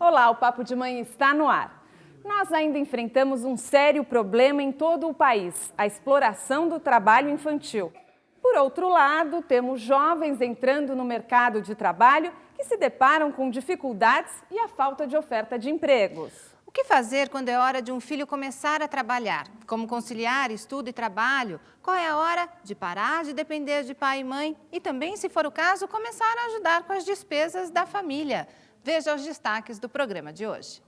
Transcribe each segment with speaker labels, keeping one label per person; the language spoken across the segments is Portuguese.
Speaker 1: Olá, o Papo de Mãe está no ar. Nós ainda enfrentamos um sério problema em todo o país, a exploração do trabalho infantil. Por outro lado, temos jovens entrando no mercado de trabalho que se deparam com dificuldades e a falta de oferta de empregos.
Speaker 2: O que fazer quando é hora de um filho começar a trabalhar? Como conciliar estudo e trabalho? Qual é a hora de parar de depender de pai e mãe? E também, se for o caso, começar a ajudar com as despesas da família. Veja os destaques do programa de hoje.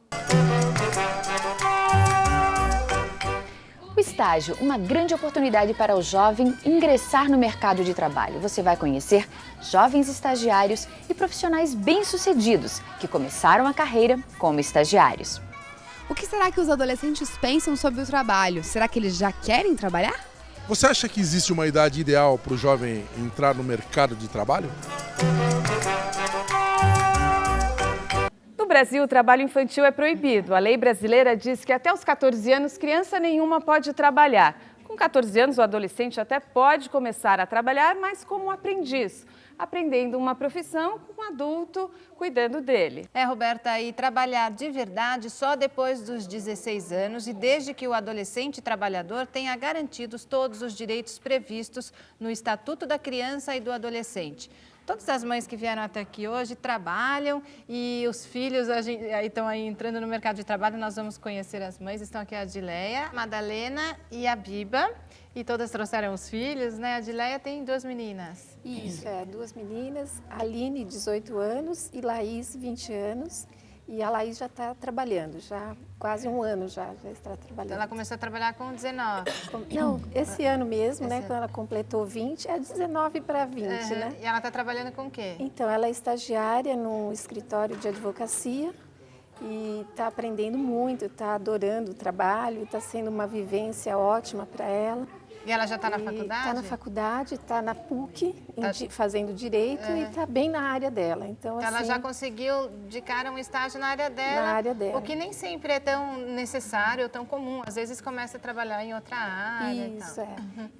Speaker 3: O estágio, uma grande oportunidade para o jovem ingressar no mercado de trabalho. Você vai conhecer jovens estagiários e profissionais bem-sucedidos que começaram a carreira como estagiários.
Speaker 4: O que será que os adolescentes pensam sobre o trabalho? Será que eles já querem trabalhar?
Speaker 5: Você acha que existe uma idade ideal para o jovem entrar no mercado de trabalho?
Speaker 1: No Brasil, o trabalho infantil é proibido. A lei brasileira diz que até os 14 anos, criança nenhuma pode trabalhar. Com 14 anos, o adolescente até pode começar a trabalhar, mas como aprendiz, aprendendo uma profissão com um adulto cuidando dele.
Speaker 2: Roberta, e trabalhar de verdade só depois dos 16 anos e desde que o adolescente trabalhador tenha garantidos todos os direitos previstos no Estatuto da Criança e do Adolescente. Todas as mães que vieram até aqui hoje trabalham e os filhos estão aí entrando no mercado de trabalho. Nós vamos conhecer as mães. Estão aqui a Adileia, a Madalena e a Biba. E todas trouxeram os filhos, né? A Adileia tem 2 meninas.
Speaker 6: Isso, 2 meninas, Aline, 18 anos, e Laís, 20 anos. E a Laís já está trabalhando, já quase um ano já está trabalhando.
Speaker 2: Então ela começou a trabalhar com 19.
Speaker 6: Não, esse ano mesmo, né? Quando ela completou 20, é 19 para 20, né?
Speaker 2: E ela está trabalhando com o quê?
Speaker 6: Então, ela é estagiária num escritório de advocacia e está aprendendo muito, está adorando o trabalho, está sendo uma vivência ótima para ela.
Speaker 2: E ela já está na faculdade?
Speaker 6: Está na faculdade, está na PUC, fazendo Direito e está bem na área dela. Então,
Speaker 2: ela
Speaker 6: assim,
Speaker 2: já conseguiu de cara um estágio na área dela.
Speaker 6: Na área dela.
Speaker 2: O que nem sempre é tão necessário ou tão comum. Às vezes começa a trabalhar em outra área.
Speaker 6: Isso,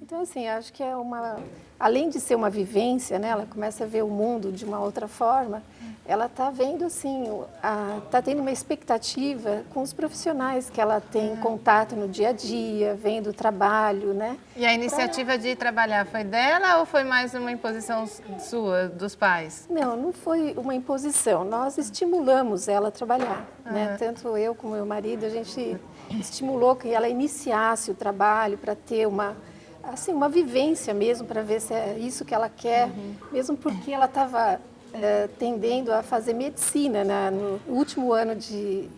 Speaker 6: Então, assim, acho que é uma... Além de ser uma vivência, né? Ela começa a ver o mundo de uma outra forma. Ela está vendo, assim, está tendo uma expectativa com os profissionais que ela tem contato no dia a dia, vendo o trabalho, né?
Speaker 2: E a iniciativa de trabalhar foi dela ou foi mais uma imposição sua, dos pais?
Speaker 6: Não foi uma imposição. Nós estimulamos ela a trabalhar, né? Tanto eu como meu marido, a gente estimulou que ela iniciasse o trabalho para ter uma vivência mesmo, para ver se é isso que ela quer, mesmo porque ela estava tendendo a fazer medicina no último ano de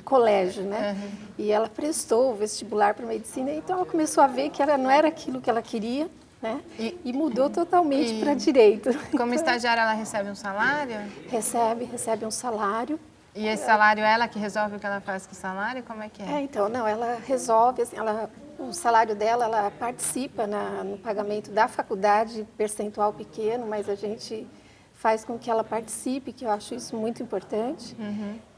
Speaker 6: colégio, né? E ela prestou o vestibular para medicina, então ela começou a ver que não era aquilo que ela queria, né? E mudou totalmente para direito.
Speaker 2: Como estagiária, ela recebe um salário?
Speaker 6: Recebe um salário.
Speaker 2: E esse salário, ela que resolve o que ela faz com o salário? Como é que é?
Speaker 6: Então, não, ela resolve, assim, o salário dela, ela participa no pagamento da faculdade, percentual pequeno, mas a gente faz com que ela participe, que eu acho isso muito importante.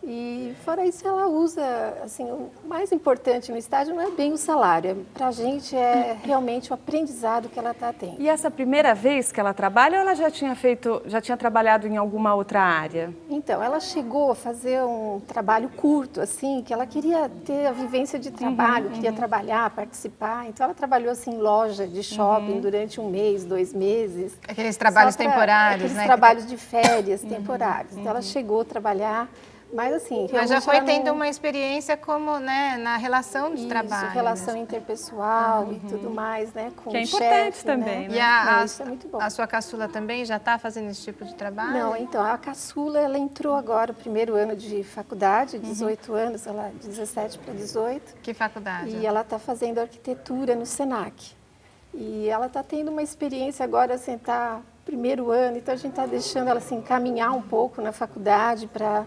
Speaker 6: E fora isso, ela usa, assim, o mais importante no estágio não é bem o salário, para a gente é realmente o aprendizado que ela está tendo.
Speaker 1: E essa primeira vez que ela trabalha, ou ela já tinha trabalhado em alguma outra área?
Speaker 6: Então, ela chegou a fazer um trabalho curto, assim, que ela queria ter a vivência de trabalho, queria trabalhar, participar. Então, ela trabalhou, assim, em loja de shopping durante 1 mês, 2 meses.
Speaker 2: Aqueles trabalhos temporários,
Speaker 6: aqueles
Speaker 2: né?
Speaker 6: Trabalhos de férias temporários. Então, ela chegou a trabalhar, mas assim...
Speaker 2: Mas já foi tendo uma experiência como, né, na relação de trabalho.
Speaker 6: Relação interpessoal e tudo mais, né? Com
Speaker 1: que é
Speaker 6: o
Speaker 1: importante
Speaker 6: chefe,
Speaker 1: também, né?
Speaker 2: E
Speaker 6: isso é muito bom.
Speaker 2: a sua caçula também já está fazendo esse tipo de trabalho?
Speaker 6: Não, então, a caçula, ela entrou agora, o primeiro ano de faculdade, 18 anos, ela 17 para 18.
Speaker 2: Que faculdade?
Speaker 6: E ela está fazendo arquitetura no Senac. E ela está tendo uma experiência agora, assim, primeiro ano, então a gente está deixando ela assim, caminhar um pouco na faculdade para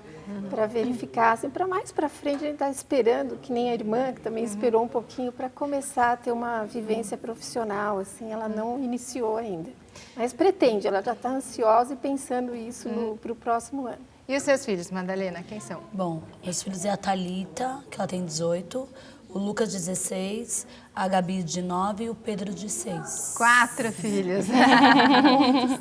Speaker 6: verificar, assim, para mais para frente a gente está esperando, que nem a irmã, que também esperou um pouquinho para começar a ter uma vivência profissional, assim, ela não iniciou ainda. Mas pretende, ela já está ansiosa e pensando isso para o próximo ano.
Speaker 2: E os seus filhos, Madalena, quem são?
Speaker 7: Bom, meus filhos é a Thalita, que ela tem 18, o Lucas, 16, a Gabi, de 9 e o Pedro, de 6.
Speaker 2: 4 filhos.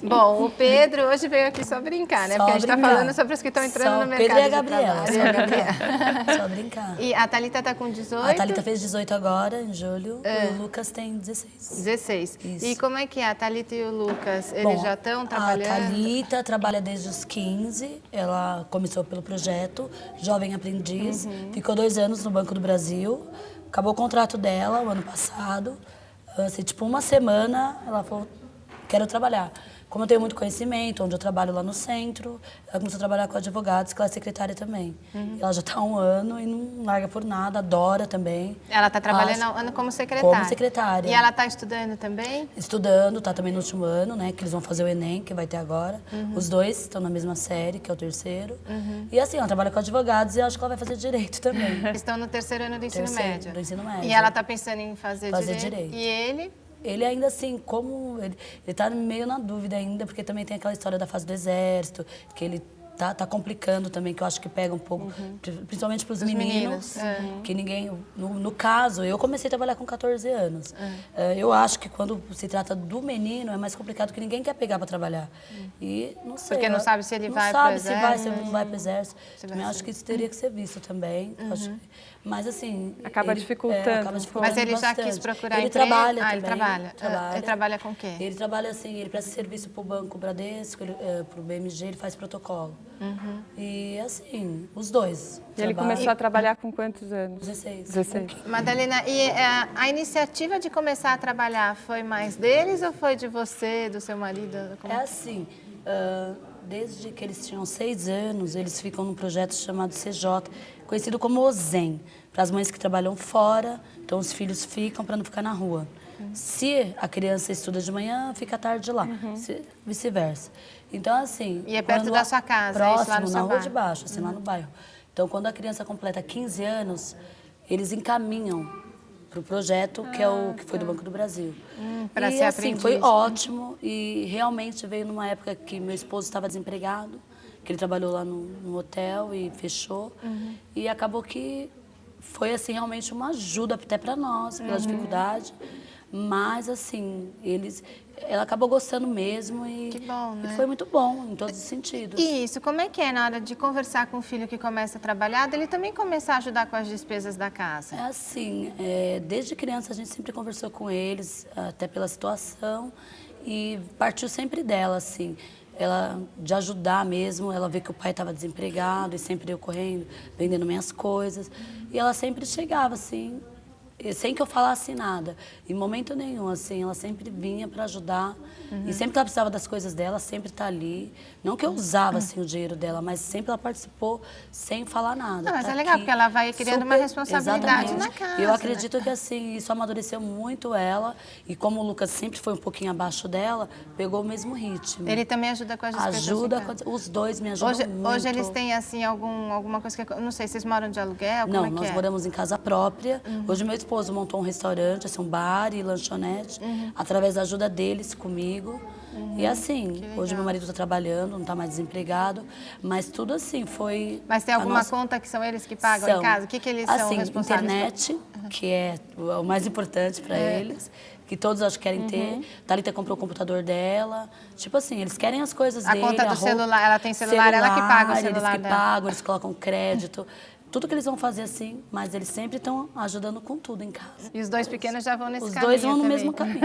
Speaker 2: Bom, o Pedro hoje veio aqui só brincar, né?
Speaker 7: Só
Speaker 2: Porque a gente está
Speaker 7: brincar.
Speaker 2: falando sobre os que estão entrando
Speaker 7: Só
Speaker 2: no mercado
Speaker 7: Pedro e a
Speaker 2: de
Speaker 7: Gabriela,
Speaker 2: trabalho.
Speaker 7: só brincar. Só brincar.
Speaker 2: E a Thalita está com 18?
Speaker 7: A Thalita fez 18 agora, em julho, e o Lucas tem 16.
Speaker 2: 16.
Speaker 7: Isso.
Speaker 2: E como é que é? A Thalita e o Lucas, eles já estão trabalhando?
Speaker 7: A Thalita trabalha desde os 15, ela começou pelo projeto Jovem Aprendiz, ficou 2 anos no Banco do Brasil, acabou o contrato dela o ano passado, assim, tipo uma semana, ela falou, quero trabalhar. Como eu tenho muito conhecimento, onde eu trabalho lá no centro, ela começou a trabalhar com advogados, que ela é secretária também. Ela já está há 1 ano e não larga por nada, adora também.
Speaker 2: Ela está trabalhando como secretária.
Speaker 7: Como secretária.
Speaker 2: E ela está estudando também?
Speaker 7: Estudando, tá também no último ano, né? Que eles vão fazer o Enem, que vai ter agora. Os 2 estão na mesma série, que é o 3º. E assim, ela trabalha com advogados e acho que ela vai fazer direito também.
Speaker 2: Estão no 3º ano do ensino médio.
Speaker 7: Do ensino médio.
Speaker 2: E ela está pensando em fazer
Speaker 7: direito.
Speaker 2: E ele?
Speaker 7: Ele ainda assim, como... Ele tá meio na dúvida ainda, porque também tem aquela história da fase do exército, que ele tá complicando também, que eu acho que pega um pouco, principalmente para os meninos, que ninguém... No caso, eu comecei a trabalhar com 14 anos. Eu acho que quando se trata do menino, é mais complicado, que ninguém quer pegar para trabalhar. E não sei...
Speaker 2: Porque não sabe se ele vai para o exército.
Speaker 7: Não sabe se vai, se ele não vai para o exército. Também acho que isso teria que ser visto também. Mas assim...
Speaker 1: Acaba dificultando.
Speaker 2: Mas ele já quis procurar emprego?
Speaker 7: Ele trabalha também.
Speaker 2: Ele trabalha. Ele trabalha com o quê?
Speaker 7: Ele trabalha assim, ele presta serviço para o Banco Bradesco, para o BMG, ele faz protocolo. E assim, os 2.
Speaker 1: E ele começou a trabalhar com quantos anos?
Speaker 7: 16.
Speaker 1: 16.
Speaker 2: Madalena, e a iniciativa de começar a trabalhar foi mais deles ou foi de você, do seu marido?
Speaker 7: É assim, desde que eles tinham 6 anos, eles ficam num projeto chamado CJ, conhecido como OZEM, para as mães que trabalham fora, então os filhos ficam para não ficar na rua. Se a criança estuda de manhã, fica à tarde lá, vice-versa. Então, assim...
Speaker 2: E é perto da sua casa,
Speaker 7: próximo,
Speaker 2: isso lá no seu
Speaker 7: na rua
Speaker 2: bairro?
Speaker 7: de baixo, assim, lá no bairro. Então, quando a criança completa 15 anos, eles encaminham para o projeto, que é o que foi do Banco do Brasil.
Speaker 2: Para
Speaker 7: e
Speaker 2: ser
Speaker 7: assim,
Speaker 2: aprendiz.
Speaker 7: foi ótimo e realmente veio numa época que meu esposo estava desempregado, que ele trabalhou lá no hotel e fechou. E acabou que foi assim realmente uma ajuda até para nós, pela dificuldade. Mas assim, ela acabou gostando mesmo e,
Speaker 2: que bom, né?
Speaker 7: E foi muito bom em todos os sentidos.
Speaker 2: E isso, como é que é na hora de conversar com o filho que começa a trabalhar, dele também começar a ajudar com as despesas da casa?
Speaker 7: É assim, desde criança a gente sempre conversou com eles, até pela situação, e partiu sempre dela, assim, ela de ajudar mesmo, ela vê que o pai estava desempregado e sempre eu correndo, vendendo minhas coisas, e ela sempre chegava assim, sem que eu falasse nada, em momento nenhum, assim, ela sempre vinha para ajudar. E sempre que ela precisava das coisas dela, sempre tá ali. Não que eu usava assim, o dinheiro dela, mas sempre ela participou sem falar nada.
Speaker 2: Não, mas
Speaker 7: tá
Speaker 2: é legal,
Speaker 7: aqui,
Speaker 2: porque ela vai criando uma responsabilidade
Speaker 7: exatamente.
Speaker 2: na casa.
Speaker 7: E eu acredito que assim, isso amadureceu muito ela. E como o Lucas sempre foi um pouquinho abaixo dela, pegou o mesmo ritmo.
Speaker 2: Ele também ajuda com as despesas?
Speaker 7: Ajuda, os 2 me ajudam muito.
Speaker 2: Hoje eles têm assim alguma coisa que... Não sei, vocês moram de aluguel?
Speaker 7: Não,
Speaker 2: como é que
Speaker 7: nós moramos em casa própria. Hoje meu esposo montou um restaurante, assim, um bar e lanchonete, através da ajuda deles comigo. E assim, hoje meu marido está trabalhando, não está mais desempregado, mas tudo assim foi...
Speaker 2: Mas tem alguma conta que são eles que pagam em casa? O que eles são responsáveis?
Speaker 7: Internet, que é o mais importante para eles, que todos acho que querem ter. Thalita comprou o computador dela. Tipo assim, eles querem as coisas dele.
Speaker 2: A conta do celular, ela tem celular, ela que paga o celular
Speaker 7: eles que pagam, eles colocam crédito. Tudo que eles vão fazer assim, mas eles sempre estão ajudando com tudo em casa.
Speaker 2: E os 2 pequenos já vão nesse caminho.
Speaker 7: Os 2 vão no
Speaker 2: também.
Speaker 7: mesmo caminho.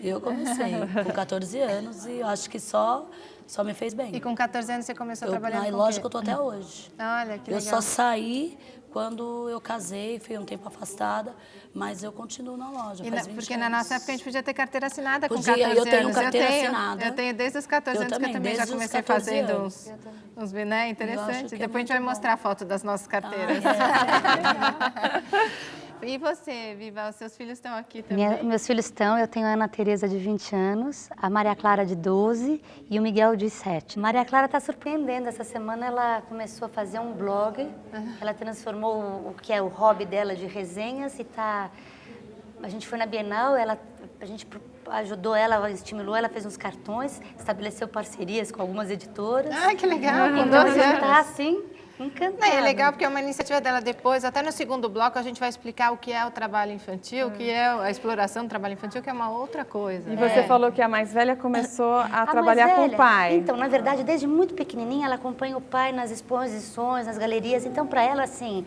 Speaker 7: Eu comecei com 14 anos e acho que só me fez bem.
Speaker 2: E com 14 anos você começou a trabalhar com
Speaker 7: lógico que eu tô até hoje.
Speaker 2: Olha, que legal.
Speaker 7: Eu só saí quando eu casei, fui um tempo afastada, mas eu continuo na loja.
Speaker 2: Porque na nossa época a gente podia ter carteira assinada com
Speaker 7: Podia,
Speaker 2: 14 anos.
Speaker 7: eu tenho carteira assinada.
Speaker 2: Eu tenho desde os 14 anos que eu também já comecei fazendo uns né? Interessante. Depois a gente vai mostrar a foto das nossas carteiras. E você, Viva, os seus filhos estão aqui também?
Speaker 8: Meus filhos estão, eu tenho a Ana Tereza de 20 anos, a Maria Clara de 12 e o Miguel de 7. Maria Clara está surpreendendo, essa semana ela começou a fazer um blog, ela transformou o que é o hobby dela de resenhas e tá... A gente foi na Bienal, a gente ajudou ela, estimulou ela, fez uns cartões, estabeleceu parcerias com algumas editoras.
Speaker 2: Ah, que legal, com
Speaker 8: então
Speaker 2: 12
Speaker 8: a gente
Speaker 2: anos.
Speaker 8: tá assim... encantada.
Speaker 2: É legal porque é uma iniciativa dela. Depois, até no segundo bloco, a gente vai explicar o que é o trabalho infantil, o que é a exploração do trabalho infantil, que é uma outra coisa.
Speaker 1: E você falou que a mais velha começou a
Speaker 8: A
Speaker 1: trabalhar
Speaker 8: mais
Speaker 1: com o
Speaker 8: velha,
Speaker 1: pai.
Speaker 8: Então, na verdade, desde muito pequenininha, ela acompanha o pai nas exposições, nas galerias. Então, para ela, assim,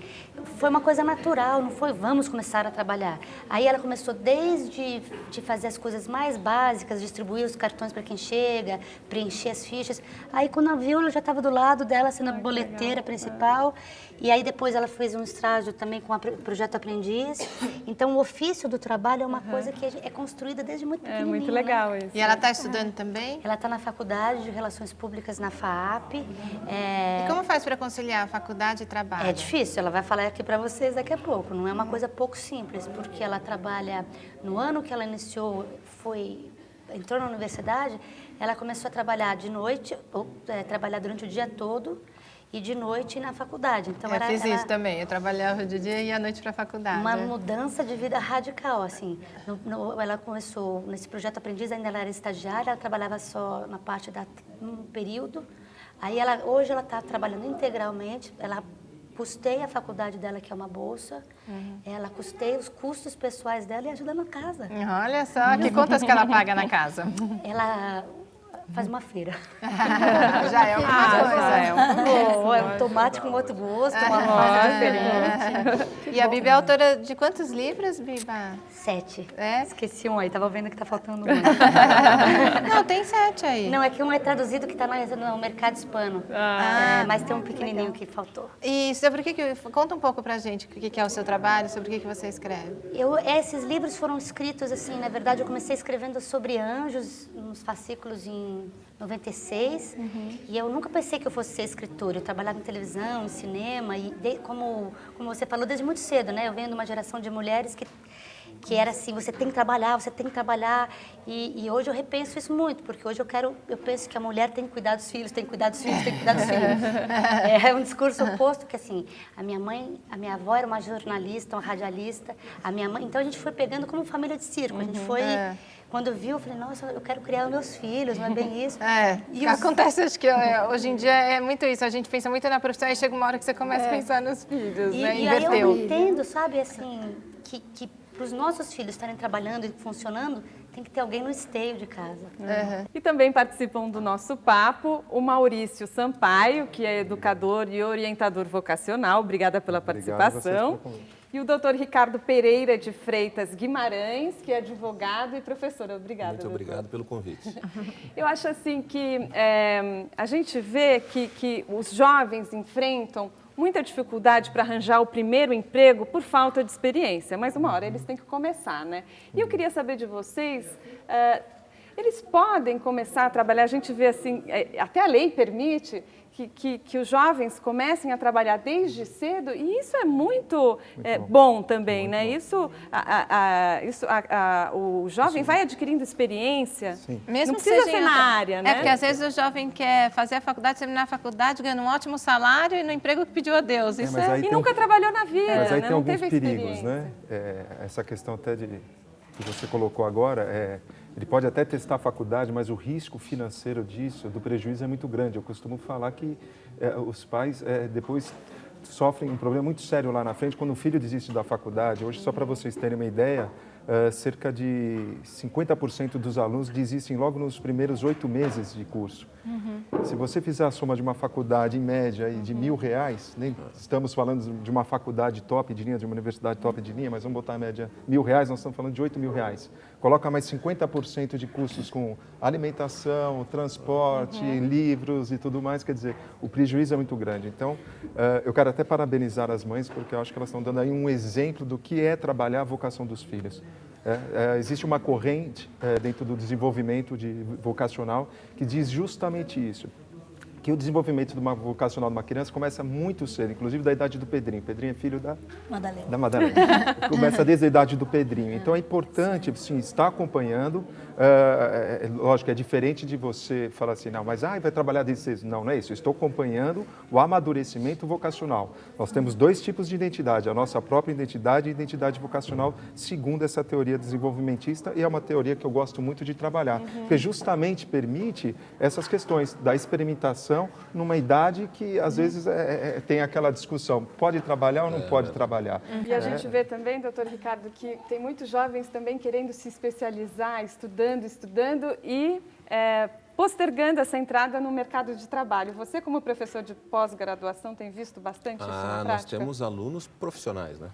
Speaker 8: foi uma coisa natural, não foi vamos começar a trabalhar. Aí ela começou desde de fazer as coisas mais básicas, distribuir os cartões para quem chega, preencher as fichas. Aí, quando ela viu, ela já estava do lado dela, sendo a boleteira principal. E aí, depois, ela fez um estágio também com o Projeto Aprendiz. Então, o ofício do trabalho é uma coisa que é construída desde muito pequenininha.
Speaker 1: É muito legal isso.
Speaker 2: E ela está estudando também?
Speaker 8: Ela está na Faculdade de Relações Públicas na FAAP.
Speaker 2: E como faz para conciliar faculdade e trabalho?
Speaker 8: É difícil, ela vai falar aqui para vocês daqui a pouco. Não é uma coisa pouco simples, porque ela trabalha, no ano que ela iniciou, entrou na universidade, ela começou a trabalhar de noite, trabalhar durante o dia todo e de noite na faculdade. Então,
Speaker 2: Eu fiz isso também, eu trabalhava de dia e à noite para a faculdade.
Speaker 8: Uma mudança de vida radical, assim. Ela começou nesse projeto Aprendiz, ainda ela era estagiária, ela trabalhava só na parte um período. Aí hoje ela está trabalhando integralmente, ela custeia a faculdade dela, que é uma bolsa, ela custeia os custos pessoais dela e ajuda na casa.
Speaker 2: Olha só, que contas que ela paga na casa?
Speaker 8: Ela faz uma feira.
Speaker 2: Já é alguma coisa.
Speaker 8: É um tomate com outro gosto, uma
Speaker 1: Nossa,
Speaker 8: diferente.
Speaker 2: E a Biba é autora de quantos livros, Biba?
Speaker 8: 7.
Speaker 2: É?
Speaker 8: Esqueci um aí, tava vendo que tá faltando um.
Speaker 2: Não, tem 7 aí.
Speaker 8: Não, é que um é traduzido que tá no mercado hispano. Mas tem um pequenininho que faltou.
Speaker 2: E sobre conta um pouco pra gente o que é o seu trabalho, sobre o que você escreve.
Speaker 8: Esses livros foram escritos assim, na verdade eu comecei escrevendo sobre anjos, nos fascículos em 96, e eu nunca pensei que eu fosse ser escritora. Eu trabalhava em televisão, em cinema, e como você falou, desde muito cedo, né? Eu venho de uma geração de mulheres que era assim, você tem que trabalhar, e hoje eu repenso isso muito, porque hoje eu penso que a mulher tem que cuidar dos filhos, tem que cuidar dos filhos. É um discurso oposto, que assim, a minha avó era uma jornalista, uma radialista, a minha mãe, então a gente foi pegando como família de circo, a gente foi... Quando eu vi, eu falei, nossa, eu quero criar os meus filhos, não é bem isso?
Speaker 2: Acontece, acho que hoje em dia é muito isso, a gente pensa muito na profissão e chega uma hora que você começa a pensar nos filhos, né?
Speaker 8: E aí eu entendo, sabe, assim, que para os nossos filhos estarem trabalhando e funcionando, tem que ter alguém no esteio de casa.
Speaker 1: E também participam do nosso papo o Maurício Sampaio, que é educador e orientador vocacional. Obrigada pela participação. E o doutor Ricardo Pereira de Freitas Guimarães, que é advogado e professor. Obrigada,
Speaker 9: Muito obrigado pelo convite.
Speaker 1: Eu acho assim que a gente vê que os jovens enfrentam muita dificuldade para arranjar o primeiro emprego por falta de experiência, mas uma hora eles têm que começar, né? E eu queria saber de vocês, eles podem começar a trabalhar, a gente vê assim, até a lei permite que os jovens comecem a trabalhar desde cedo, e isso é muito bom também, né? Bom. O jovem vai adquirindo experiência,
Speaker 2: mesmo
Speaker 1: não precisa ser na área, né?
Speaker 2: É porque às vezes o jovem quer fazer a faculdade, terminar a faculdade, ganha um ótimo salário e no emprego que pediu a Deus. Isso
Speaker 1: e nunca trabalhou na vida,
Speaker 10: mas aí
Speaker 1: né?
Speaker 10: tem alguns perigos, né? Essa questão até que você colocou agora, ele pode até testar a faculdade, mas o risco financeiro disso, do prejuízo é muito grande. Eu costumo falar que os pais depois sofrem um problema muito sério lá na frente quando o filho desiste da faculdade. Hoje, só para vocês terem uma ideia, cerca de 50% dos alunos desistem logo nos primeiros 8 meses de curso. Se você fizer a soma de uma faculdade em média de R$1.000, nem estamos falando de uma faculdade top de linha, de uma universidade top de linha, mas vamos botar a média R$1.000, nós estamos falando de R$8.000. Coloca mais 50% de custos com alimentação, transporte, livros e tudo mais, quer dizer, o prejuízo é muito grande. Então, eu quero até parabenizar as mães, porque eu acho que elas estão dando aí um exemplo do que é trabalhar a vocação dos filhos. Existe uma corrente dentro do desenvolvimento vocacional que diz justamente isso, que o desenvolvimento vocacional de uma criança começa muito cedo, inclusive da idade do Pedrinho. Pedrinho é filho da Madalena. Começa desde a idade do Pedrinho. Então é importante, sim, estar acompanhando. Lógico, é diferente de você falar assim, não, mas vai trabalhar desde cedo. Não, não é isso. Eu estou acompanhando o amadurecimento vocacional. Nós temos 2 tipos de identidade, a nossa própria identidade e a identidade vocacional, segundo essa teoria desenvolvimentista, e é uma teoria que eu gosto muito de trabalhar, porque justamente permite essas questões da experimentação, educação, numa idade que, às vezes, tem aquela discussão, pode trabalhar ou não pode trabalhar?
Speaker 1: E a gente vê também, doutor Ricardo, que tem muitos jovens também querendo se especializar, estudando e postergando essa entrada no mercado de trabalho. Você, como professor de pós-graduação, tem visto bastante isso na prática?
Speaker 9: Nós temos alunos profissionais, né?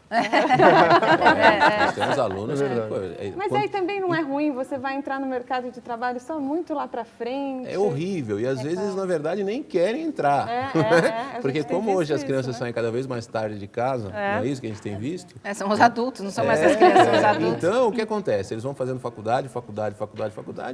Speaker 9: Nós temos alunos...
Speaker 1: Mas aí também não é ruim, você vai entrar no mercado de trabalho só muito lá para frente.
Speaker 9: É horrível e às vezes, na verdade, nem querem entrar. Porque como hoje as crianças saem cada vez mais tarde de casa, não é isso que a gente tem visto?
Speaker 2: São os adultos, não são mais as crianças, são os adultos.
Speaker 9: Então, o que acontece? Eles vão fazendo faculdade,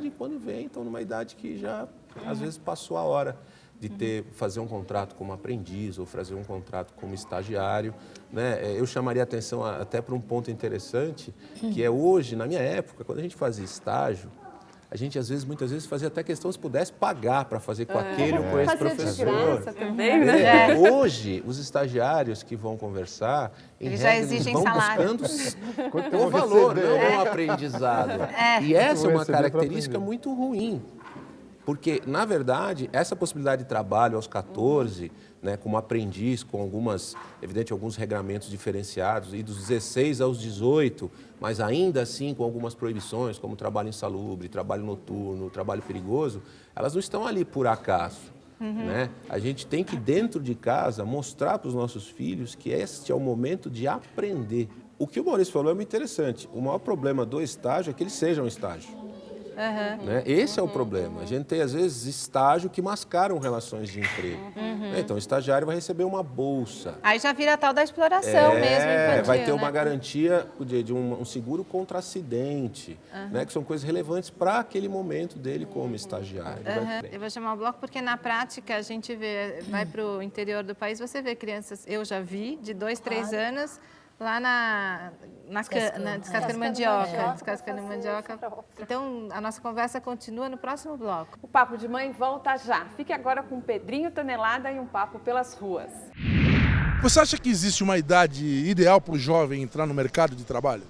Speaker 9: e quando vem, estão numa idade que já, às vezes, passou a hora de fazer um contrato como aprendiz ou fazer um contrato como estagiário, né? Eu chamaria a atenção até para um ponto interessante, que é hoje, na minha época, quando a gente fazia estágio, a gente, muitas vezes, fazia até questão se pudesse pagar para fazer com aquele ou com esse professor.
Speaker 1: De graça também, né?
Speaker 9: Hoje, os estagiários que vão conversar,
Speaker 2: Eles já exigem
Speaker 9: vão
Speaker 2: salário.
Speaker 9: buscando o valor, não o aprendizado. E essa é uma característica muito ruim. Porque, na verdade, essa possibilidade de trabalho aos 14, né, como aprendiz, com alguns regramentos diferenciados, e dos 16 aos 18, mas ainda assim com algumas proibições, como trabalho insalubre, trabalho noturno, trabalho perigoso, elas não estão ali por acaso. Né? A gente tem que, dentro de casa, mostrar para os nossos filhos que este é o momento de aprender. O que o Maurício falou é muito interessante. O maior problema do estágio é que ele seja um estágio. Né? Esse é o problema. A gente tem, às vezes, estágio que mascaram relações de emprego. Então, o estagiário vai receber uma bolsa.
Speaker 2: Aí já vira a tal da exploração mesmo infantil,
Speaker 9: vai ter uma garantia de um seguro contra acidente, né? Que são coisas relevantes para aquele momento dele como estagiário.
Speaker 2: Eu vou chamar o bloco porque, na prática, a gente vai para o interior do país, você vê crianças, eu já vi, de 2, 3 anos... Lá descascando mandioca. Então, a nossa conversa continua no próximo bloco.
Speaker 1: O Papo de Mãe volta já. Fique agora com Pedrinho Tonelada e um papo pelas ruas.
Speaker 5: Você acha que existe uma idade ideal para o jovem entrar no mercado de trabalho?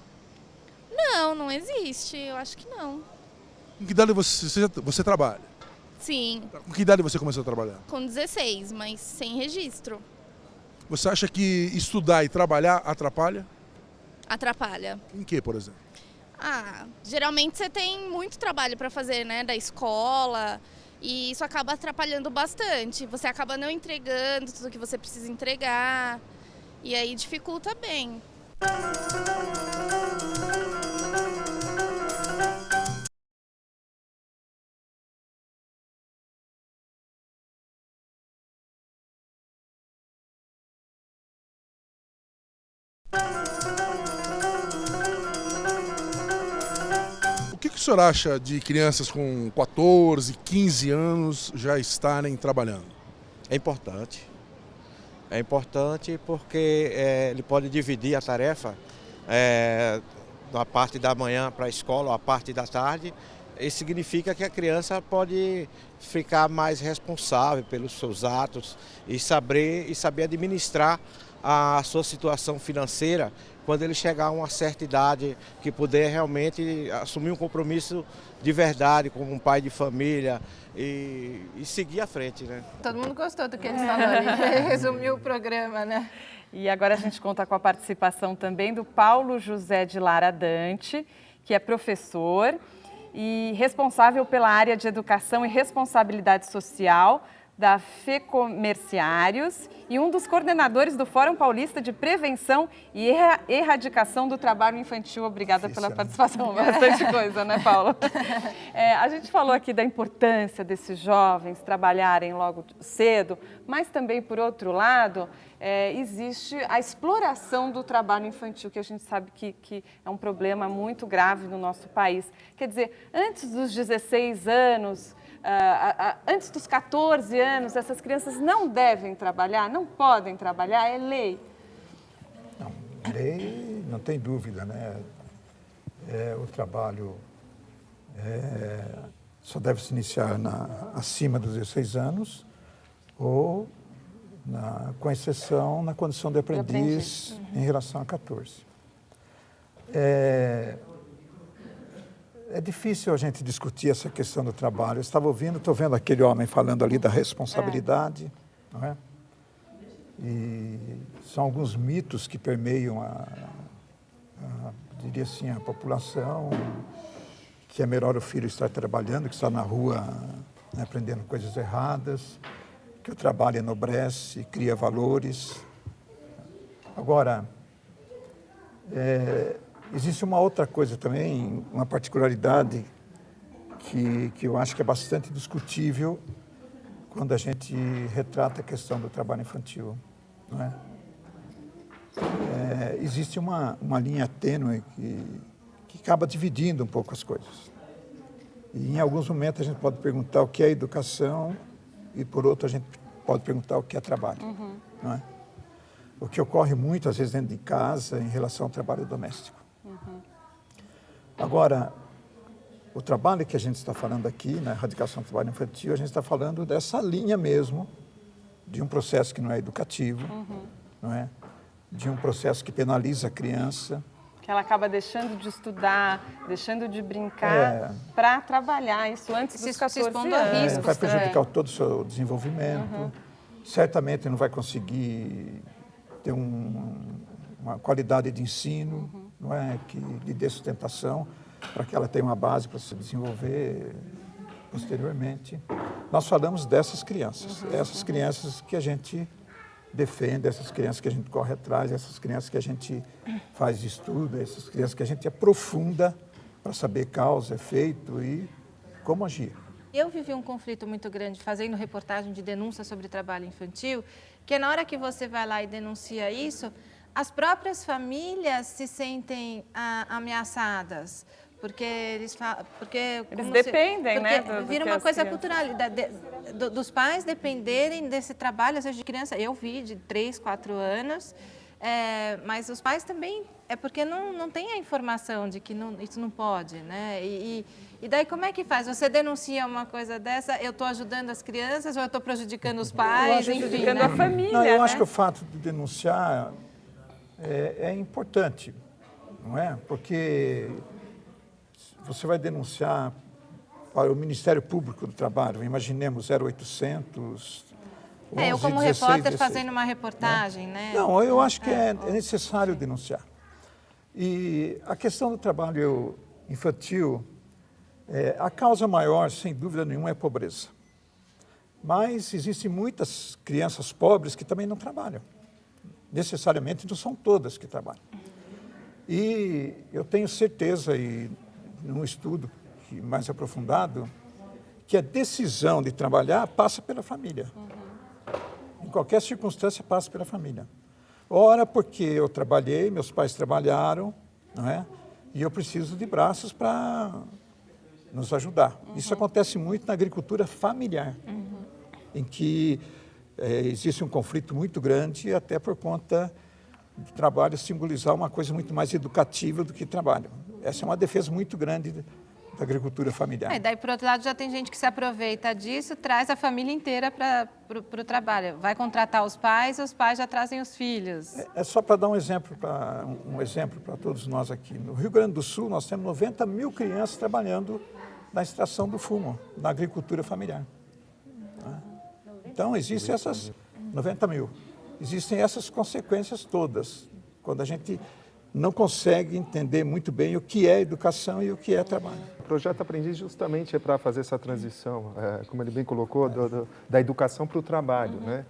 Speaker 11: Não existe. Eu acho que não.
Speaker 5: Com que idade você trabalha?
Speaker 11: Sim.
Speaker 5: Com que idade você começou a trabalhar?
Speaker 11: Com 16, mas sem registro.
Speaker 5: Você acha que estudar e trabalhar atrapalha?
Speaker 11: Atrapalha.
Speaker 5: Em que, por exemplo?
Speaker 11: Geralmente você tem muito trabalho para fazer, né, da escola, e isso acaba atrapalhando bastante. Você acaba não entregando tudo que você precisa entregar, e aí dificulta bem.
Speaker 5: O que o senhor acha de crianças com 14, 15 anos já estarem trabalhando?
Speaker 12: É importante. É importante porque ele pode dividir a tarefa da parte da manhã para a escola ou a parte da tarde. Isso significa que a criança pode ficar mais responsável pelos seus atos e saber administrar a sua situação financeira quando ele chegar a uma certa idade, que puder realmente assumir um compromisso de verdade como um pai de família e seguir à frente, né?
Speaker 2: Todo mundo gostou do que ele falou, ele resumiu o programa, né?
Speaker 1: E agora a gente conta com a participação também do Paulo José de Lara Dante, que é professor e responsável pela área de educação e responsabilidade social da FEComérciários e um dos coordenadores do Fórum Paulista de Prevenção e Erradicação do Trabalho Infantil. Obrigada pela participação, bastante coisa, né, Paulo? A gente falou aqui da importância desses jovens trabalharem logo cedo, mas também, por outro lado, existe a exploração do trabalho infantil, que a gente sabe que é um problema muito grave no nosso país. Quer dizer, antes dos 16 anos, antes dos 14 anos, essas crianças não devem trabalhar, não podem trabalhar, é lei.
Speaker 13: Não, lei não tem dúvida, né? O trabalho só deve se iniciar acima dos 16 anos ou, com exceção, na condição de aprendiz em relação a 14. É É difícil a gente discutir essa questão do trabalho. Eu estava ouvindo, estou vendo aquele homem falando ali da responsabilidade, não é? E são alguns mitos que permeiam diria assim, a população, que é melhor o filho estar trabalhando, que está na rua, né, aprendendo coisas erradas, que o trabalho enobrece, cria valores. Agora, existe uma outra coisa também, uma particularidade que eu acho que é bastante discutível quando a gente retrata a questão do trabalho infantil, não é? Existe uma linha tênue que acaba dividindo um pouco as coisas. E em alguns momentos a gente pode perguntar o que é educação e por outro a gente pode perguntar o que é trabalho, não é? O que ocorre muito às vezes dentro de casa em relação ao trabalho doméstico. Agora, o trabalho que a gente está falando aqui, na erradicação do trabalho infantil, a gente está falando dessa linha mesmo, de um processo que não é educativo, não é? De um processo que penaliza a criança.
Speaker 1: Que ela acaba deixando de estudar, deixando de brincar para trabalhar, isso antes dos 14 anos.
Speaker 13: Vai prejudicar todo o seu desenvolvimento, certamente não vai conseguir ter uma qualidade de ensino, não é? Que lhe dê sustentação, para que ela tenha uma base para se desenvolver posteriormente. Nós falamos dessas crianças, essas crianças que a gente defende, essas crianças que a gente corre atrás, essas crianças que a gente faz estudo, essas crianças que a gente aprofunda para saber causa, efeito e como agir.
Speaker 2: Eu vivi um conflito muito grande fazendo reportagem de denúncia sobre trabalho infantil, que na hora que você vai lá e denuncia isso, as próprias famílias se sentem ameaçadas. Porque eles
Speaker 1: dependem, né?
Speaker 2: Vira uma coisa cultural, dos pais dependerem desse trabalho, às vezes de criança. Eu vi de 3, 4 anos, mas os pais também, porque não tem a informação de que isso não pode, né? E daí como é que faz? Você denuncia uma coisa dessa, eu estou ajudando as crianças ou eu estou prejudicando os pais, enfim,
Speaker 1: prejudicando a família,
Speaker 13: não, eu
Speaker 1: né?
Speaker 13: acho que o fato de denunciar é importante, não é? Porque você vai denunciar para o Ministério Público do Trabalho, imaginemos 0800... 11,
Speaker 2: eu como
Speaker 13: 16,
Speaker 2: repórter
Speaker 13: 16,
Speaker 2: fazendo uma reportagem, né?
Speaker 13: Não, eu acho que é necessário denunciar. E a questão do trabalho infantil, a causa maior, sem dúvida nenhuma, é a pobreza. Mas existem muitas crianças pobres que também não trabalham. Necessariamente não são todas que trabalham. E eu tenho certeza, e num estudo mais aprofundado, que a decisão de trabalhar passa pela família. Em qualquer circunstância passa pela família. Ora porque eu trabalhei, meus pais trabalharam, não é? E eu preciso de braços para nos ajudar. Isso acontece muito na agricultura familiar, em que existe um conflito muito grande, até por conta do trabalho simbolizar uma coisa muito mais educativa do que trabalho. Essa é uma defesa muito grande da agricultura familiar.
Speaker 2: E daí, por outro lado, já tem gente que se aproveita disso, traz a família inteira para o trabalho. Vai contratar os pais já trazem os filhos.
Speaker 13: É só para dar um exemplo para todos nós aqui. No Rio Grande do Sul, nós temos 90 mil crianças trabalhando na extração do fumo, na agricultura familiar. Então, existem essas 90 mil. Existem essas consequências todas, quando a gente não consegue entender muito bem o que é educação e o que é trabalho.
Speaker 10: O Projeto Aprendiz justamente é para fazer essa transição, como ele bem colocou, da educação para o trabalho, né?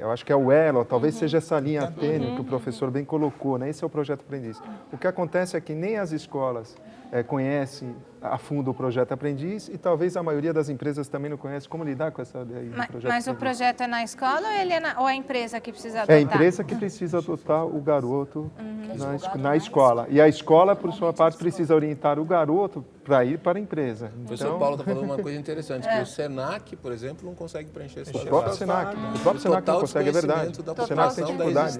Speaker 10: Eu acho que é o elo, talvez seja essa linha tênue que o professor bem colocou, né? Esse é o Projeto Aprendiz. O que acontece é que nem as escolas conhecem a fundo o Projeto Aprendiz e talvez a maioria das empresas também não conhece como lidar com essa ideia do Projeto Aprendiz.
Speaker 2: Mas o projeto é na escola ou é a empresa que precisa adotar?
Speaker 10: É a empresa que precisa adotar o garoto na escola. E a escola, por sua parte, precisa orientar o garoto para ir para a empresa.
Speaker 9: O professor Paulo está falando uma coisa interessante, que o SENAC, por exemplo, não consegue preencher suas
Speaker 10: vagas. O próprio SENAC não consegue, é verdade.
Speaker 9: O SENAC tem dificuldade.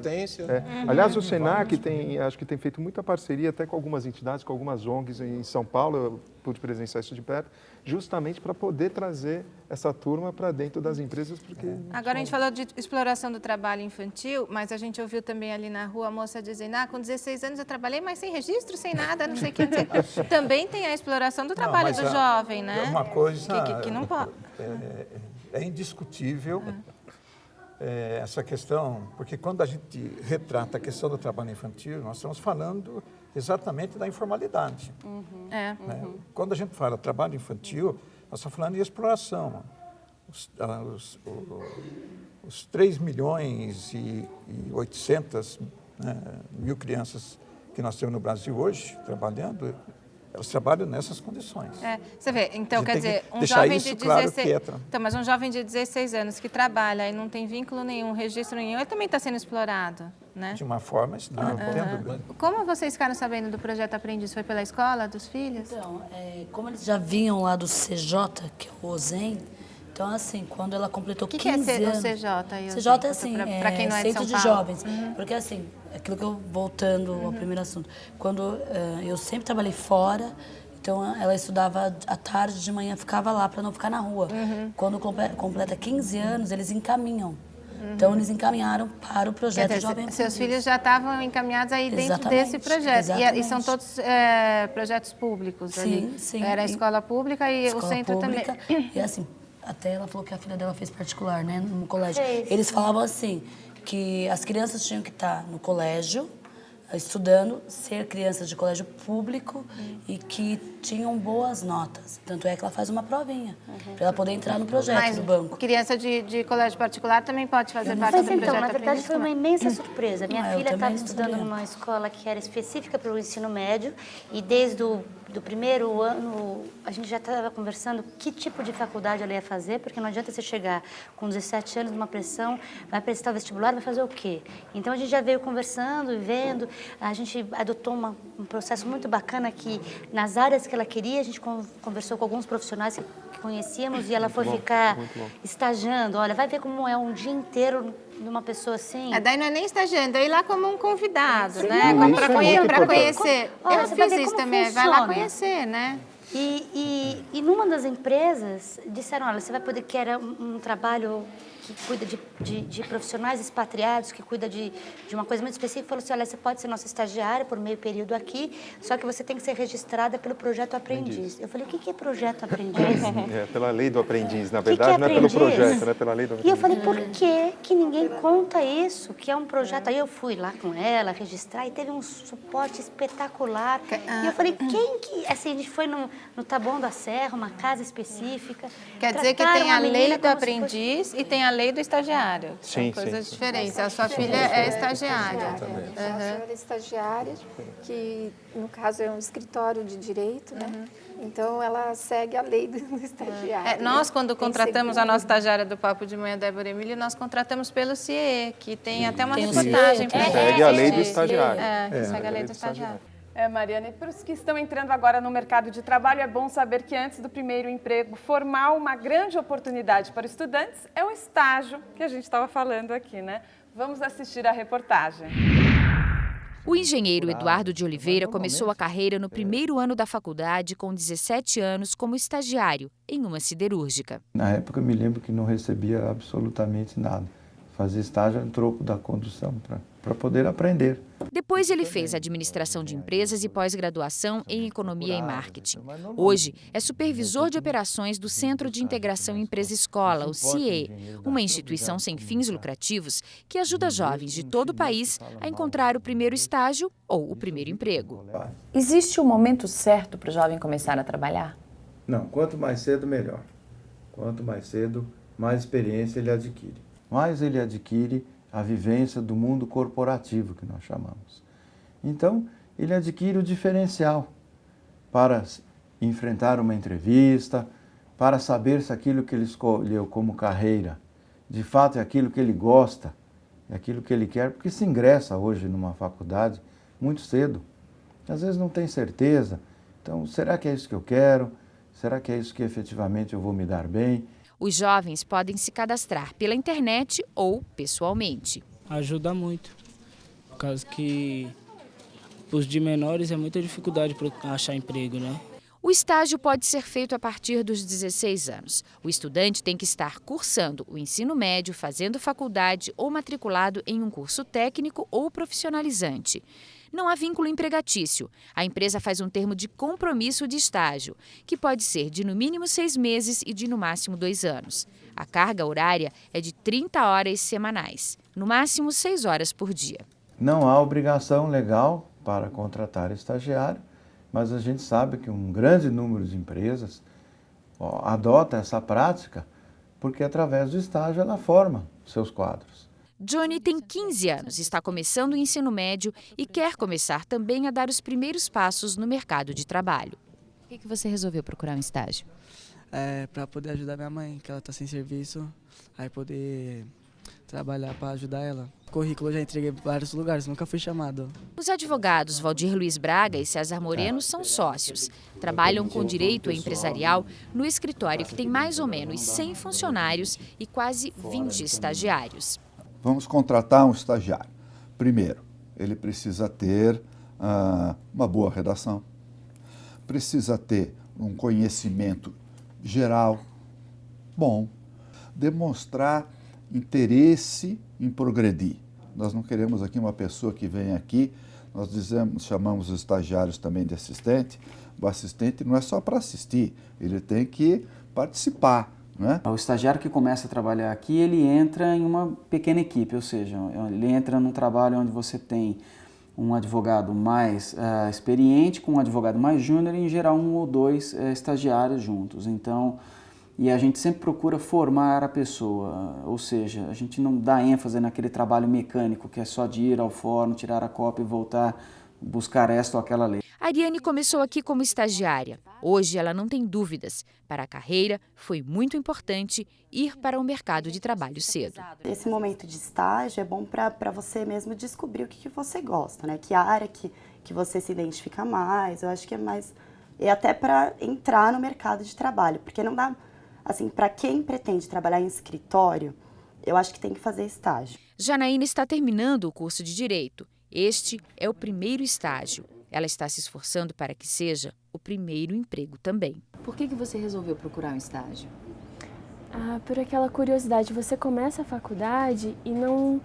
Speaker 10: Aliás, o SENAC acho que tem feito muita parceria até com algumas entidades, com algumas ONGs fiz em São Paulo, eu pude presenciar isso de perto, justamente para poder trazer essa turma para dentro das empresas. Porque
Speaker 2: Agora a gente falou de exploração do trabalho infantil, mas a gente ouviu também ali na rua a moça dizendo, com 16 anos eu trabalhei, mas sem registro, sem nada, não sei o que. Também tem a exploração do trabalho do jovem, né?
Speaker 13: É uma coisa
Speaker 2: que não pode.
Speaker 13: É indiscutível essa questão, porque quando a gente retrata a questão do trabalho infantil, nós estamos falando exatamente da informalidade. Né? Quando a gente fala trabalho infantil, nós estamos falando de exploração. Os 3 milhões e 800 mil crianças que nós temos no Brasil hoje trabalhando, elas trabalham nessas condições.
Speaker 2: Você vê, então quer dizer, um jovem de 16, então, mas um jovem de 16 anos que trabalha e não tem vínculo nenhum, registro nenhum, ele também está sendo explorado, né?
Speaker 13: De uma forma, não entendo.
Speaker 2: Como vocês ficaram sabendo do projeto Aprendiz? Foi pela escola dos filhos?
Speaker 7: Então, como eles já vinham lá do CJ, que é o OZEM, então assim, quando ela completou 15 anos...
Speaker 2: O que é o CJ?
Speaker 7: CJ é assim,
Speaker 2: para quem não é de
Speaker 7: Centro
Speaker 2: São
Speaker 7: de
Speaker 2: Paulo.
Speaker 7: Jovens, porque assim, aquilo que eu, voltando ao primeiro assunto, quando eu sempre trabalhei fora, então ela estudava à tarde, de manhã ficava lá para não ficar na rua. Quando completa 15 anos, eles encaminham. Então eles encaminharam para o projeto Jovem Aprendiz.
Speaker 2: Seus filhos já estavam encaminhados aí dentro desse projeto. E são todos projetos públicos ali?
Speaker 7: Sim.
Speaker 2: Era a escola pública e o centro
Speaker 7: pública, também. E assim, até ela falou que a filha dela fez particular, né, no colégio. Eles falavam assim, que as crianças tinham que estar no colégio, estudando, ser crianças de colégio público e que tinham boas notas. Tanto é que ela faz uma provinha, para ela poder entrar no projeto do banco.
Speaker 2: Criança de colégio particular também pode fazer parte do projeto.
Speaker 8: Então, na verdade, foi uma imensa surpresa. Minha filha estava estudando numa escola que era específica para o ensino médio e desde do primeiro ano a gente já estava conversando que tipo de faculdade ela ia fazer, porque não adianta você chegar com 17 anos numa pressão, vai prestar vestibular, vai fazer o quê? Então a gente já veio conversando e vendo, a gente adotou um processo muito bacana que nas áreas que ela queria, a gente conversou com alguns profissionais que conhecíamos e ela foi ficar estagiando. Olha, vai ver como é um dia inteiro numa pessoa assim.
Speaker 2: Daí não é nem estagiando, é ir lá como um convidado, né? Para conhecer. Eu fiz isso também, vai lá conhecer, né?
Speaker 8: E numa das empresas disseram, olha, você vai poder que era um trabalho que cuida de profissionais expatriados, que cuida de uma coisa muito específica, falou assim, olha, você pode ser nossa estagiária por meio período aqui, só que você tem que ser registrada pelo Projeto Aprendiz. Eu falei, o que é Projeto Aprendiz?
Speaker 10: Pela lei do aprendiz, na verdade, não é pelo projeto, né? Pela lei do aprendiz.
Speaker 8: E eu falei, por que ninguém conta isso, que é um projeto? Aí eu fui lá com ela, registrar, e teve um suporte espetacular. E eu falei, assim, a gente foi no Taboão da Serra, uma casa específica.
Speaker 2: Quer dizer que tem a lei do aprendiz e tem a lei do estagiário. São coisas diferentes. A sua filha é estagiária.
Speaker 6: A senhora é estagiária, que no caso é um escritório de direito, né? Então ela segue a lei do estagiário.
Speaker 2: Nós, quando contratamos a nossa estagiária do Papo de Manhã, Débora Emília, nós contratamos pelo CIE, que tem até uma reportagem.
Speaker 10: Segue a lei do estagiário.
Speaker 2: Segue a lei do estagiário.
Speaker 1: Mariana, e para os que estão entrando agora no mercado de trabalho, é bom saber que antes do primeiro emprego formal, uma grande oportunidade para estudantes é o estágio que a gente estava falando aqui, né? Vamos assistir a reportagem.
Speaker 14: O engenheiro Eduardo de Oliveira começou a carreira no primeiro ano da faculdade com 17 anos como estagiário em uma siderúrgica.
Speaker 15: Na época eu me lembro que não recebia absolutamente nada. Fazia estágio em troco da condução para poder aprender.
Speaker 14: Depois ele fez administração de empresas e pós-graduação em economia e marketing. Hoje é supervisor de operações do Centro de Integração Empresa-Escola, o CIE, uma instituição sem fins lucrativos que ajuda jovens de todo o país a encontrar o primeiro estágio ou o primeiro emprego.
Speaker 3: Existe um momento certo para o jovem começar a trabalhar?
Speaker 15: Não, quanto mais cedo, melhor. Quanto mais cedo, mais experiência ele adquire. Mais ele adquire a vivência do mundo corporativo, que nós chamamos. Então, ele adquire o diferencial para enfrentar uma entrevista, para saber se aquilo que ele escolheu como carreira, de fato é aquilo que ele gosta, é aquilo que ele quer, porque se ingressa hoje numa faculdade muito cedo. Às vezes não tem certeza. Então, será que é isso que eu quero? Será que é isso que efetivamente eu vou me dar bem?
Speaker 14: Os jovens podem se cadastrar pela internet ou pessoalmente.
Speaker 16: Ajuda muito, por causa que os de menores é muita dificuldade para achar emprego, né?
Speaker 14: O estágio pode ser feito a partir dos 16 anos. O estudante tem que estar cursando o ensino médio, fazendo faculdade ou matriculado em um curso técnico ou profissionalizante. Não há vínculo empregatício. A empresa faz um termo de compromisso de estágio, que pode ser de no mínimo 6 meses e de no máximo 2 anos. A carga horária é de 30 horas semanais, no máximo 6 horas por dia.
Speaker 15: Não há obrigação legal para contratar estagiário, mas a gente sabe que um grande número de empresas adota essa prática porque através do estágio ela forma seus quadros.
Speaker 14: Johnny tem 15 anos, está começando o ensino médio e quer começar também a dar os primeiros passos no mercado de trabalho.
Speaker 3: Por que você resolveu procurar um estágio?
Speaker 16: Para poder ajudar minha mãe, que ela está sem serviço, aí poder trabalhar para ajudar ela. Currículo eu já entreguei para vários lugares, nunca fui chamado.
Speaker 14: Os advogados Valdir Luiz Braga e César Moreno são sócios. Trabalham com direito empresarial no escritório que tem mais ou menos 100 funcionários e quase 20 estagiários.
Speaker 17: Vamos contratar um estagiário. Primeiro, ele precisa ter uma boa redação, precisa ter um conhecimento geral bom, demonstrar interesse em progredir. Nós não queremos aqui uma pessoa que vem aqui, nós chamamos os estagiários também de assistente. O assistente não é só para assistir, ele tem que participar, né?
Speaker 18: O estagiário que começa a trabalhar aqui, ele entra em uma pequena equipe, ou seja, ele entra num trabalho onde você tem um advogado mais experiente com um advogado mais júnior e, em geral, 1 ou 2 estagiários juntos. Então, e a gente sempre procura formar a pessoa, ou seja, a gente não dá ênfase naquele trabalho mecânico que é só de ir ao fórum, tirar a cópia e voltar, buscar esta ou aquela lei.
Speaker 14: Ariane começou aqui como estagiária. Hoje ela não tem dúvidas. Para a carreira, foi muito importante ir para o mercado de trabalho cedo.
Speaker 19: Esse momento de estágio é bom para você mesmo descobrir o que você gosta, né? Que área que você se identifica mais. Eu acho que é mais... E até para entrar no mercado de trabalho, porque não dá... Assim, para quem pretende trabalhar em escritório, eu acho que tem que fazer estágio.
Speaker 14: Janaína está terminando o curso de Direito. Este é o primeiro estágio. Ela está se esforçando para que seja o primeiro emprego também.
Speaker 3: Por que você resolveu procurar um estágio?
Speaker 20: Por aquela curiosidade. Você começa a faculdade e não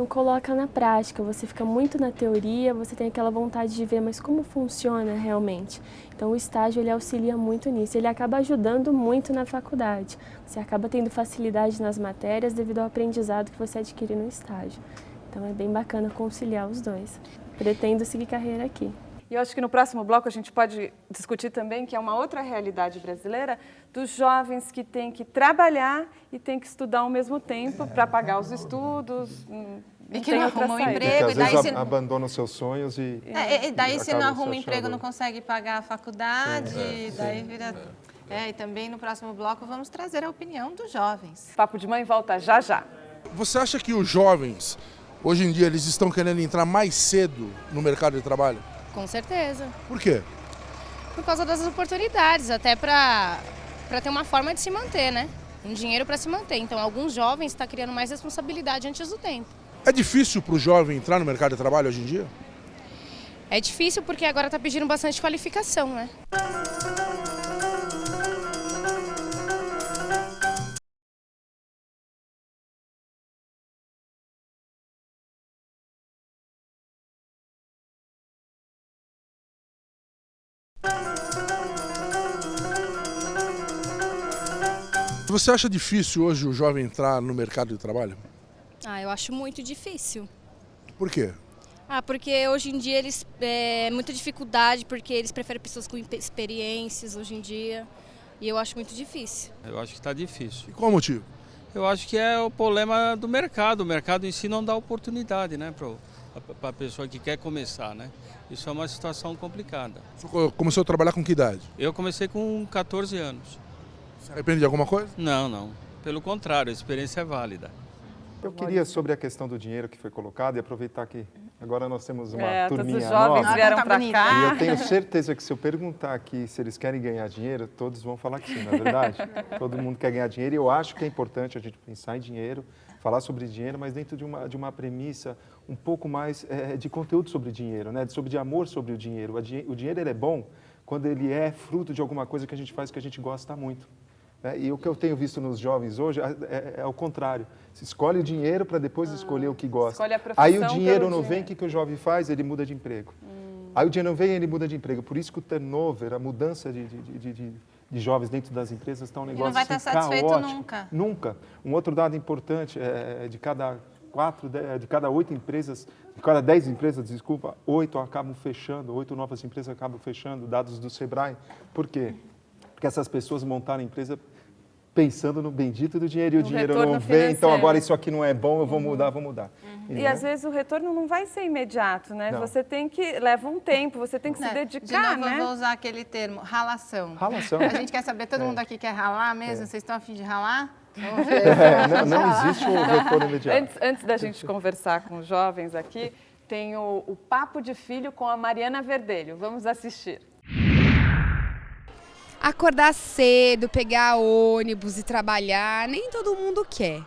Speaker 20: coloca na prática. Você fica muito na teoria, você tem aquela vontade de ver, mas como funciona realmente? Então o estágio ele auxilia muito nisso. Ele acaba ajudando muito na faculdade. Você acaba tendo facilidade nas matérias devido ao aprendizado que você adquire no estágio. Então é bem bacana conciliar os dois. Pretendo seguir carreira aqui.
Speaker 1: E eu acho que no próximo bloco a gente pode discutir também que é uma outra realidade brasileira dos jovens que têm que trabalhar e têm que estudar ao mesmo tempo para pagar os estudos.
Speaker 2: E que não arruma um emprego.
Speaker 10: E que às vezes abandona os seus sonhos e
Speaker 2: daí se não arruma um emprego, não consegue pagar a faculdade, daí vira... e também no próximo bloco vamos trazer a opinião dos jovens.
Speaker 1: Papo de Mãe volta já já.
Speaker 5: Você acha que os jovens, hoje em dia, eles estão querendo entrar mais cedo no mercado de trabalho?
Speaker 21: Com certeza.
Speaker 5: Por quê?
Speaker 21: Por causa das oportunidades, até para ter uma forma de se manter, né? Um dinheiro para se manter. Então, alguns jovens estão criando mais responsabilidade antes do tempo.
Speaker 5: É difícil para o jovem entrar no mercado de trabalho hoje em dia?
Speaker 21: É difícil porque agora está pedindo bastante qualificação, né?
Speaker 5: Você acha difícil hoje o jovem entrar no mercado de trabalho?
Speaker 21: Eu acho muito difícil.
Speaker 5: Por quê?
Speaker 21: Porque hoje em dia eles muita dificuldade, porque eles preferem pessoas com experiências hoje em dia. E eu acho muito difícil.
Speaker 22: Eu acho que está difícil.
Speaker 5: E qual o motivo?
Speaker 22: Eu acho que é o problema do mercado. O mercado em si não dá oportunidade, né, para a pessoa que quer começar, né? Isso é uma situação complicada.
Speaker 5: Você começou a trabalhar com que idade?
Speaker 22: Eu comecei com 14 anos.
Speaker 5: Você arrepende de alguma coisa?
Speaker 22: Não. Pelo contrário, a experiência é válida.
Speaker 10: Eu queria, sobre a questão do dinheiro que foi colocado, e aproveitar que agora nós temos uma turminha
Speaker 1: todos os jovens
Speaker 10: nova.
Speaker 1: vieram para cá.
Speaker 10: E eu tenho certeza que se eu perguntar aqui se eles querem ganhar dinheiro, todos vão falar que sim, não é verdade? Todo mundo quer ganhar dinheiro e eu acho que é importante a gente pensar em dinheiro, falar sobre dinheiro, mas dentro de uma premissa um pouco mais de conteúdo sobre dinheiro, né? De amor sobre o dinheiro. O dinheiro ele é bom quando ele é fruto de alguma coisa que a gente faz que a gente gosta muito. E o que eu tenho visto nos jovens hoje é o contrário. Se escolhe o dinheiro para depois escolher o que gosta.
Speaker 1: Escolhe a profissão.
Speaker 10: Aí o dinheiro não vem, o que o jovem faz? Ele muda de emprego. Aí o dinheiro não vem, ele muda de emprego. Por isso que o turnover, a mudança de jovens dentro das empresas está um negócio
Speaker 2: não vai estar satisfeito
Speaker 10: caótico.
Speaker 2: Nunca.
Speaker 10: Nunca. Um outro dado importante é de cada 8 empresas, de cada 10 empresas, desculpa, 8 acabam fechando, 8 novas empresas acabam fechando, dados do Sebrae. Por quê? Porque essas pessoas montaram a empresa pensando no bendito do dinheiro e o dinheiro não vem, então agora isso aqui não é bom, eu vou mudar, vou mudar.
Speaker 1: E às vezes o retorno não vai ser imediato, né? Não. Você tem que, leva um tempo, você tem que se dedicar,
Speaker 2: de novo,
Speaker 1: né?
Speaker 2: Eu vou usar aquele termo, ralação.
Speaker 10: Ralação.
Speaker 2: A gente quer saber, todo mundo aqui quer ralar mesmo? Vocês estão a fim de ralar?
Speaker 10: Não existe o retorno imediato.
Speaker 1: Antes da gente conversar com os jovens aqui, tem o Papo de Filho com a Mariana Verdelho. Vamos assistir.
Speaker 4: Acordar cedo, pegar ônibus e trabalhar, nem todo mundo quer.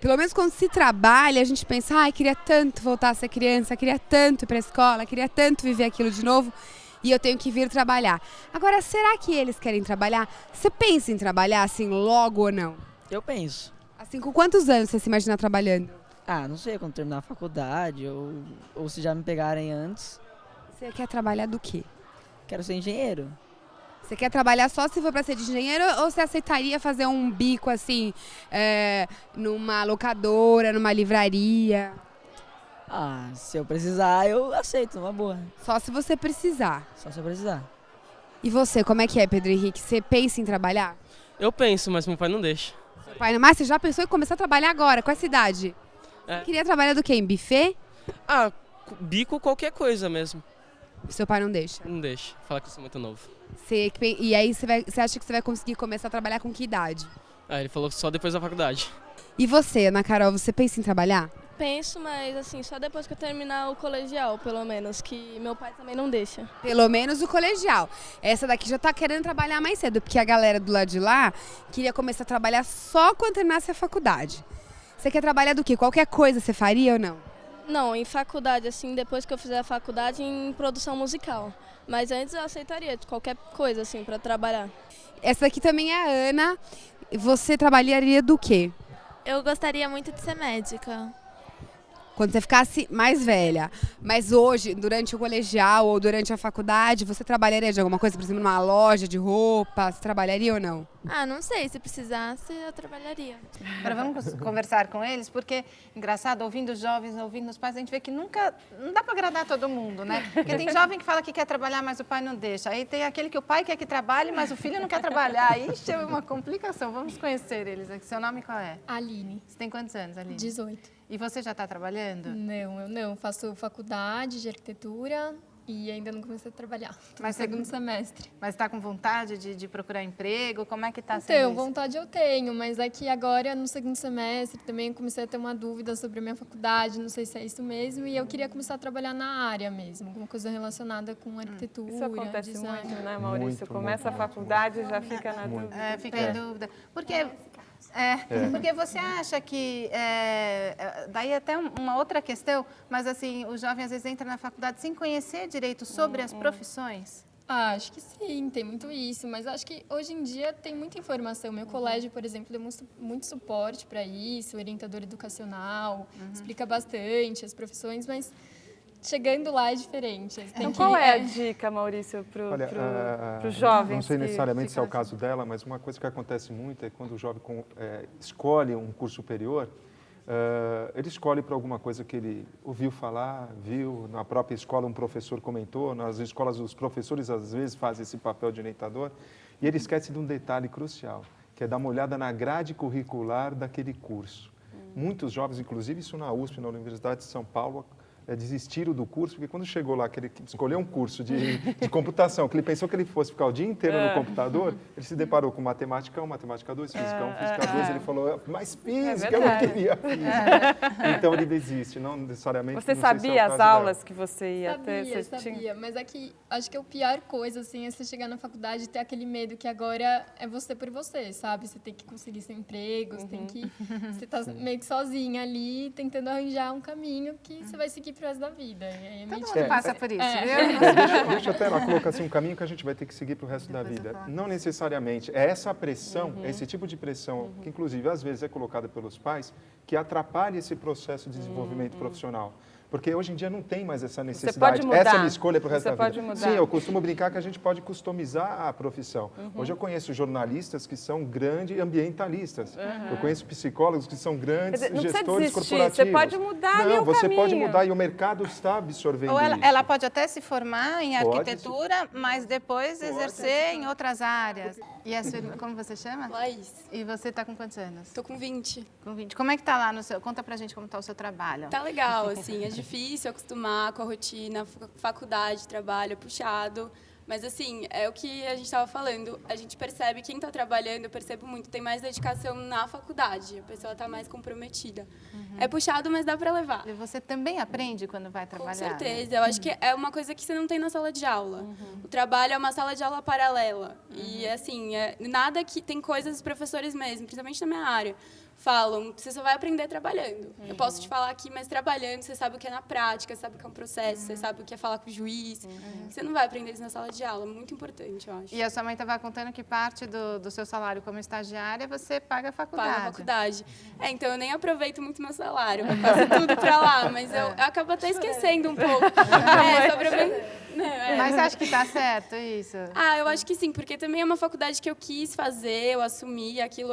Speaker 4: Pelo menos quando se trabalha, a gente pensa, ai, queria tanto voltar a ser criança, queria tanto ir para a escola, queria tanto viver aquilo de novo e eu tenho que vir trabalhar. Agora, será que eles querem trabalhar? Você pensa em trabalhar assim logo ou não?
Speaker 11: Eu penso.
Speaker 4: Assim, com quantos anos você se imagina trabalhando?
Speaker 11: Ah, não sei, quando terminar a faculdade ou se já me pegarem antes.
Speaker 4: Você quer trabalhar do quê?
Speaker 11: Quero ser engenheiro.
Speaker 4: Você quer trabalhar só se for para ser de engenheiro ou você aceitaria fazer um bico assim, numa locadora, numa livraria?
Speaker 11: Ah, se eu precisar, eu aceito, uma boa.
Speaker 4: Só se você precisar?
Speaker 11: Só se eu precisar.
Speaker 4: E você, como é que é, Pedro Henrique? Você pensa em trabalhar?
Speaker 23: Eu penso, mas meu pai não deixa.
Speaker 4: Mas você já pensou em começar a trabalhar agora, com essa idade? Você queria trabalhar do quê? Em buffet?
Speaker 23: Ah, bico qualquer coisa mesmo.
Speaker 4: E seu pai não deixa?
Speaker 23: Não deixa, fala que eu sou muito novo.
Speaker 4: E aí você acha que você vai conseguir começar a trabalhar com que idade?
Speaker 23: Ah, ele falou que só depois da faculdade.
Speaker 4: E você, Ana Carol, você pensa em trabalhar?
Speaker 20: Penso, mas assim, só depois que eu terminar o colegial, pelo menos, que meu pai também não deixa.
Speaker 4: Pelo menos o colegial. Essa daqui já tá querendo trabalhar mais cedo, porque a galera do lado de lá queria começar a trabalhar só quando terminasse a faculdade. Você quer trabalhar do quê? Qualquer coisa você faria ou não?
Speaker 20: Não, em faculdade, assim, depois que eu fizer a faculdade, em produção musical. Mas antes eu aceitaria qualquer coisa, assim, para trabalhar.
Speaker 4: Essa daqui também é a Ana. Você trabalharia do quê?
Speaker 20: Eu gostaria muito de ser médica.
Speaker 4: Quando você ficasse mais velha. Mas hoje, durante o colegial ou durante a faculdade, você trabalharia de alguma coisa, por exemplo, numa loja de roupa? Você trabalharia ou não?
Speaker 20: Ah, não sei. Se precisasse, eu trabalharia.
Speaker 2: Agora vamos conversar com eles, porque, engraçado, ouvindo os jovens, ouvindo os pais, a gente vê que nunca, não dá para agradar todo mundo, né? Porque tem jovem que fala que quer trabalhar, mas o pai não deixa. Aí tem aquele que o pai quer que trabalhe, mas o filho não quer trabalhar. Aí é uma complicação. Vamos conhecer eles. Seu nome qual é?
Speaker 24: Aline.
Speaker 2: Você tem quantos anos, Aline?
Speaker 24: 18.
Speaker 2: E você já está trabalhando?
Speaker 24: Não, eu não. Faço faculdade de arquitetura e ainda não comecei a trabalhar. Mas segundo semestre.
Speaker 2: Mas está com vontade de procurar emprego? Como é que está sendo
Speaker 24: Então,
Speaker 2: isso?
Speaker 24: vontade eu tenho, mas é que agora no segundo semestre também comecei a ter uma dúvida sobre a minha faculdade, não sei se é isso mesmo, e eu queria começar a trabalhar na área mesmo, alguma coisa relacionada com arquitetura,
Speaker 1: Isso acontece
Speaker 24: design.
Speaker 1: muito, né, Maurício? Começa a faculdade e já fica na dúvida.
Speaker 2: Fica em dúvida. Porque você acha que, daí até uma outra questão, mas assim, o jovem às vezes entra na faculdade sem conhecer direito sobre as profissões?
Speaker 24: Ah, acho que sim, tem muito isso, mas acho que hoje em dia tem muita informação. Meu colégio, por exemplo, deu muito suporte para isso, orientador educacional, explica bastante as profissões, mas chegando lá é diferente.
Speaker 1: Então, qual é a dica, Maurício, para os jovens?
Speaker 10: Não sei necessariamente se é o caso dela, mas uma coisa que acontece muito é quando o jovem escolhe um curso superior, ele escolhe para alguma coisa que ele ouviu falar, viu, na própria escola um professor comentou, nas escolas os professores às vezes fazem esse papel de orientador, e ele esquece de um detalhe crucial, que é dar uma olhada na grade curricular daquele curso. Muitos jovens, inclusive isso na USP, na Universidade de São Paulo, desistiram do curso, porque quando chegou lá, que ele escolheu um curso de computação, que ele pensou que ele fosse ficar o dia inteiro no computador, ele se deparou com matemática 1, matemática 2, física 1, física 2, ele falou, mas física, eu não queria física. Então ele desiste, não necessariamente...
Speaker 1: Você sabia as aulas que você ia ter?
Speaker 24: Sabia, mas aqui acho que a pior coisa, assim, é você chegar na faculdade e ter aquele medo que agora é você por você, sabe? Você tem que conseguir seu emprego, você tem que... Você tá meio que sozinha ali, tentando arranjar um caminho que você vai seguir pro resto da vida.
Speaker 2: Todo mundo passa por isso, viu?
Speaker 10: Deixa até ela colocar assim, um caminho que a gente vai ter que seguir pro resto da vida. Não necessariamente. É essa pressão, esse tipo de pressão, que inclusive às vezes é colocada pelos pais, que atrapalha esse processo de desenvolvimento profissional. Porque hoje em dia não tem mais essa necessidade.
Speaker 1: Você pode mudar.
Speaker 10: Essa é a minha escolha para o resto da vida.
Speaker 1: Pode mudar.
Speaker 10: Sim, eu costumo brincar que a gente pode customizar a profissão. Hoje eu conheço jornalistas que são grandes ambientalistas. Eu conheço psicólogos que são grandes gestores corporativos.
Speaker 1: Você pode mudar ali o
Speaker 10: você
Speaker 1: caminho.
Speaker 10: Pode mudar e o mercado está absorvendo
Speaker 2: Ou
Speaker 10: isso.
Speaker 2: ela pode até se formar em arquitetura, mas depois exercer em outras áreas. E a sua irmã, como você chama?
Speaker 24: Laís.
Speaker 2: E você está com quantos anos?
Speaker 24: Tô com 20.
Speaker 2: Com 20. Como é que tá lá no seu... Conta pra gente como tá o seu trabalho.
Speaker 24: Tá legal, assim, é difícil acostumar com a rotina, faculdade, trabalho, é puxado. Mas, assim, é o que a gente estava falando. A gente percebe, quem está trabalhando, eu percebo muito, tem mais dedicação na faculdade. A pessoa está mais comprometida. É puxado, mas dá para levar.
Speaker 2: E você também aprende quando vai trabalhar?
Speaker 24: Com certeza. Eu acho que é uma coisa que você não tem na sala de aula. O trabalho é uma sala de aula paralela. E, assim, nada que... Tem coisas dos professores mesmo, principalmente na minha área, falam que você só vai aprender trabalhando. Eu posso te falar aqui, mas trabalhando, você sabe o que é na prática, você sabe o que é um processo, você sabe o que é falar com o juiz. Você não vai aprender isso na sala de aula, muito importante, eu acho.
Speaker 2: E a sua mãe estava contando que parte do seu salário como estagiária, você paga a faculdade.
Speaker 24: Paga a faculdade. Então, eu nem aproveito muito meu salário, eu faço tudo para lá, mas eu acabo até esquecendo um pouco.
Speaker 2: Mas você acha que está certo isso?
Speaker 24: Eu acho que sim, porque também é uma faculdade que eu quis fazer, eu assumi, aquilo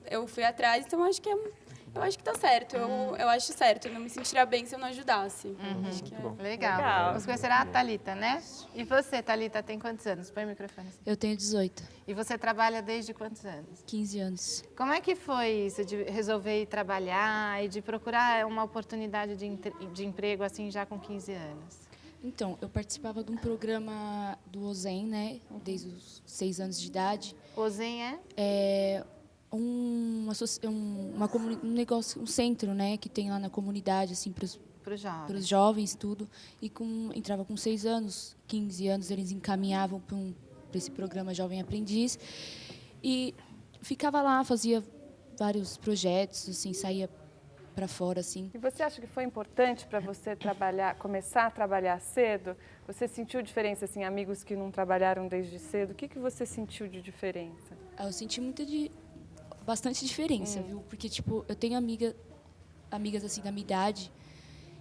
Speaker 24: eu fui atrás, então eu acho que está certo, eu acho certo, eu não me sentiria bem se eu não ajudasse. Acho que
Speaker 2: Legal. Vamos conhecer a Thalita, né? E você, Thalita, tem quantos anos? Põe o microfone.
Speaker 7: Eu tenho 18.
Speaker 2: E você trabalha desde quantos anos?
Speaker 7: 15 anos.
Speaker 2: Como é que foi isso de resolver ir trabalhar e de procurar uma oportunidade de emprego assim já com 15 anos?
Speaker 7: Então, eu participava de um programa do OZEM, né? Desde os 6 anos de idade.
Speaker 2: OZEM é?
Speaker 7: É um centro, né? Que tem lá na comunidade, assim, para os jovens, tudo. E entrava com 6 anos, 15 anos, eles encaminhavam para esse programa Jovem Aprendiz. E ficava lá, fazia vários projetos, assim, saía para fora, assim.
Speaker 1: E você acha que foi importante para você começar a trabalhar cedo? Você sentiu diferença, assim, amigos que não trabalharam desde cedo? O que você sentiu de diferença?
Speaker 7: Eu senti bastante diferença, viu? Porque, tipo, eu tenho amigas, assim, da minha idade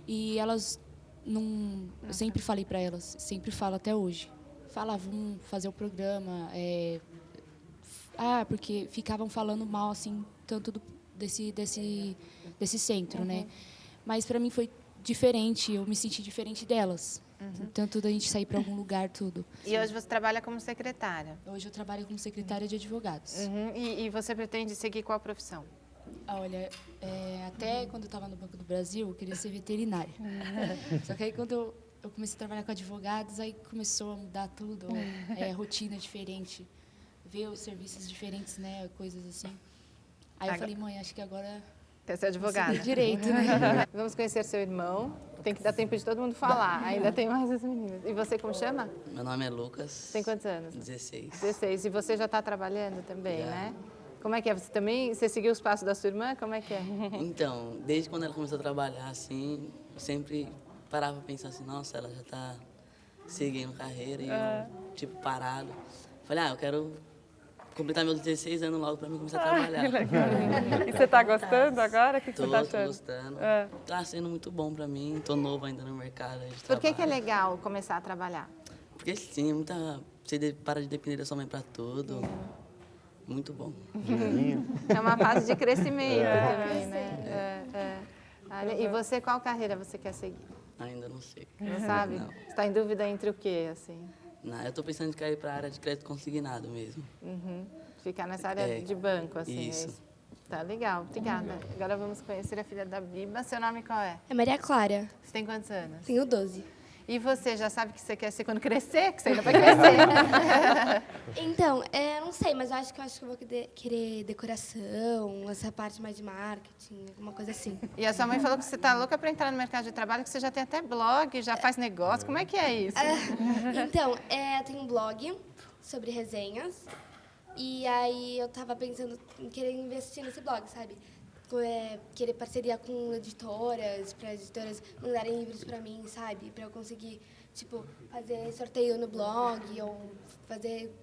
Speaker 7: e elas não... Eu sempre falei para elas, sempre falo até hoje. Vamos fazer o programa, porque ficavam falando mal, assim, tanto desse centro, né? Mas para mim foi diferente, eu me senti diferente delas. Tanto da gente sair para algum lugar, tudo.
Speaker 2: E hoje você trabalha como secretária?
Speaker 7: Hoje eu trabalho como secretária de advogados.
Speaker 2: E você pretende seguir qual profissão?
Speaker 7: Olha, até quando eu estava no Banco do Brasil, eu queria ser veterinária. Só que aí quando eu comecei a trabalhar com advogados, aí começou a mudar tudo, rotina diferente, ver os serviços diferentes, né, coisas assim. Aí eu falei, mãe, acho que agora...
Speaker 2: Quer ser advogada?
Speaker 7: Direito, né?
Speaker 2: Vamos conhecer seu irmão. Tem que dar tempo de todo mundo falar. Ainda tem mais as meninas. E você, como chama?
Speaker 9: Meu nome é Lucas.
Speaker 2: Tem quantos anos?
Speaker 9: 16.
Speaker 2: 16. E você já está trabalhando também,
Speaker 9: Já.
Speaker 2: né? Como é que é? Você seguiu os passos da sua irmã? Como é que é?
Speaker 9: Então, desde quando ela começou a trabalhar, assim, eu sempre parava para pensar assim, nossa, ela já está seguindo carreira e eu, tipo, parado. Falei, eu quero completar meus 16 anos logo para mim começar a trabalhar.
Speaker 1: Que legal. E você está gostando agora? O que você está achando?
Speaker 9: Tô gostando. Tá sendo muito bom para mim. Tô novo ainda no mercado de
Speaker 2: Por que é legal começar a trabalhar?
Speaker 9: Porque sim, você para de depender da sua mãe para tudo. Muito bom.
Speaker 2: É uma fase de crescimento também, né? E você, qual carreira você quer seguir?
Speaker 9: Ainda não sei.
Speaker 2: Não sabe?
Speaker 9: Não.
Speaker 2: Você está em dúvida entre o quê, assim?
Speaker 9: Não, eu estou pensando em cair para a área de crédito consignado mesmo.
Speaker 2: Ficar nessa área de banco, assim.
Speaker 9: Isso.
Speaker 2: Tá legal, obrigada. Agora vamos conhecer a filha da Biba. Seu nome qual é?
Speaker 6: É Maria Clara.
Speaker 2: Você tem quantos anos?
Speaker 6: Tenho 12.
Speaker 2: E você já sabe o que você quer ser quando crescer? Que você ainda vai crescer.
Speaker 6: Então, não sei, mas eu acho que eu vou querer decoração, essa parte mais de marketing, alguma coisa assim.
Speaker 2: E a sua mãe falou que você tá louca para entrar no mercado de trabalho, que você já tem até blog, já faz negócio. Como é que é isso?
Speaker 6: Então, eu tenho um blog sobre resenhas. E aí eu tava pensando em querer investir nesse blog, sabe? Querer parceria com editoras, para editoras mandarem livros para mim, sabe? Para eu conseguir, tipo, fazer sorteio no blog ou fazer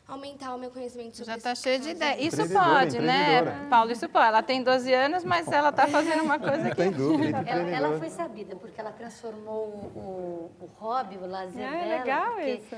Speaker 6: aumentar o meu conhecimento sobre
Speaker 2: Já está cheia de ideia. Isso
Speaker 10: Empreendedora,
Speaker 2: pode, né, Paulo? Isso pode. Ela tem 12 anos, mas ela está fazendo uma coisa que...
Speaker 10: Tem dúvida,
Speaker 8: Ela foi sabida, porque ela transformou o hobby, o lazer dela.
Speaker 2: É legal
Speaker 8: porque
Speaker 2: isso.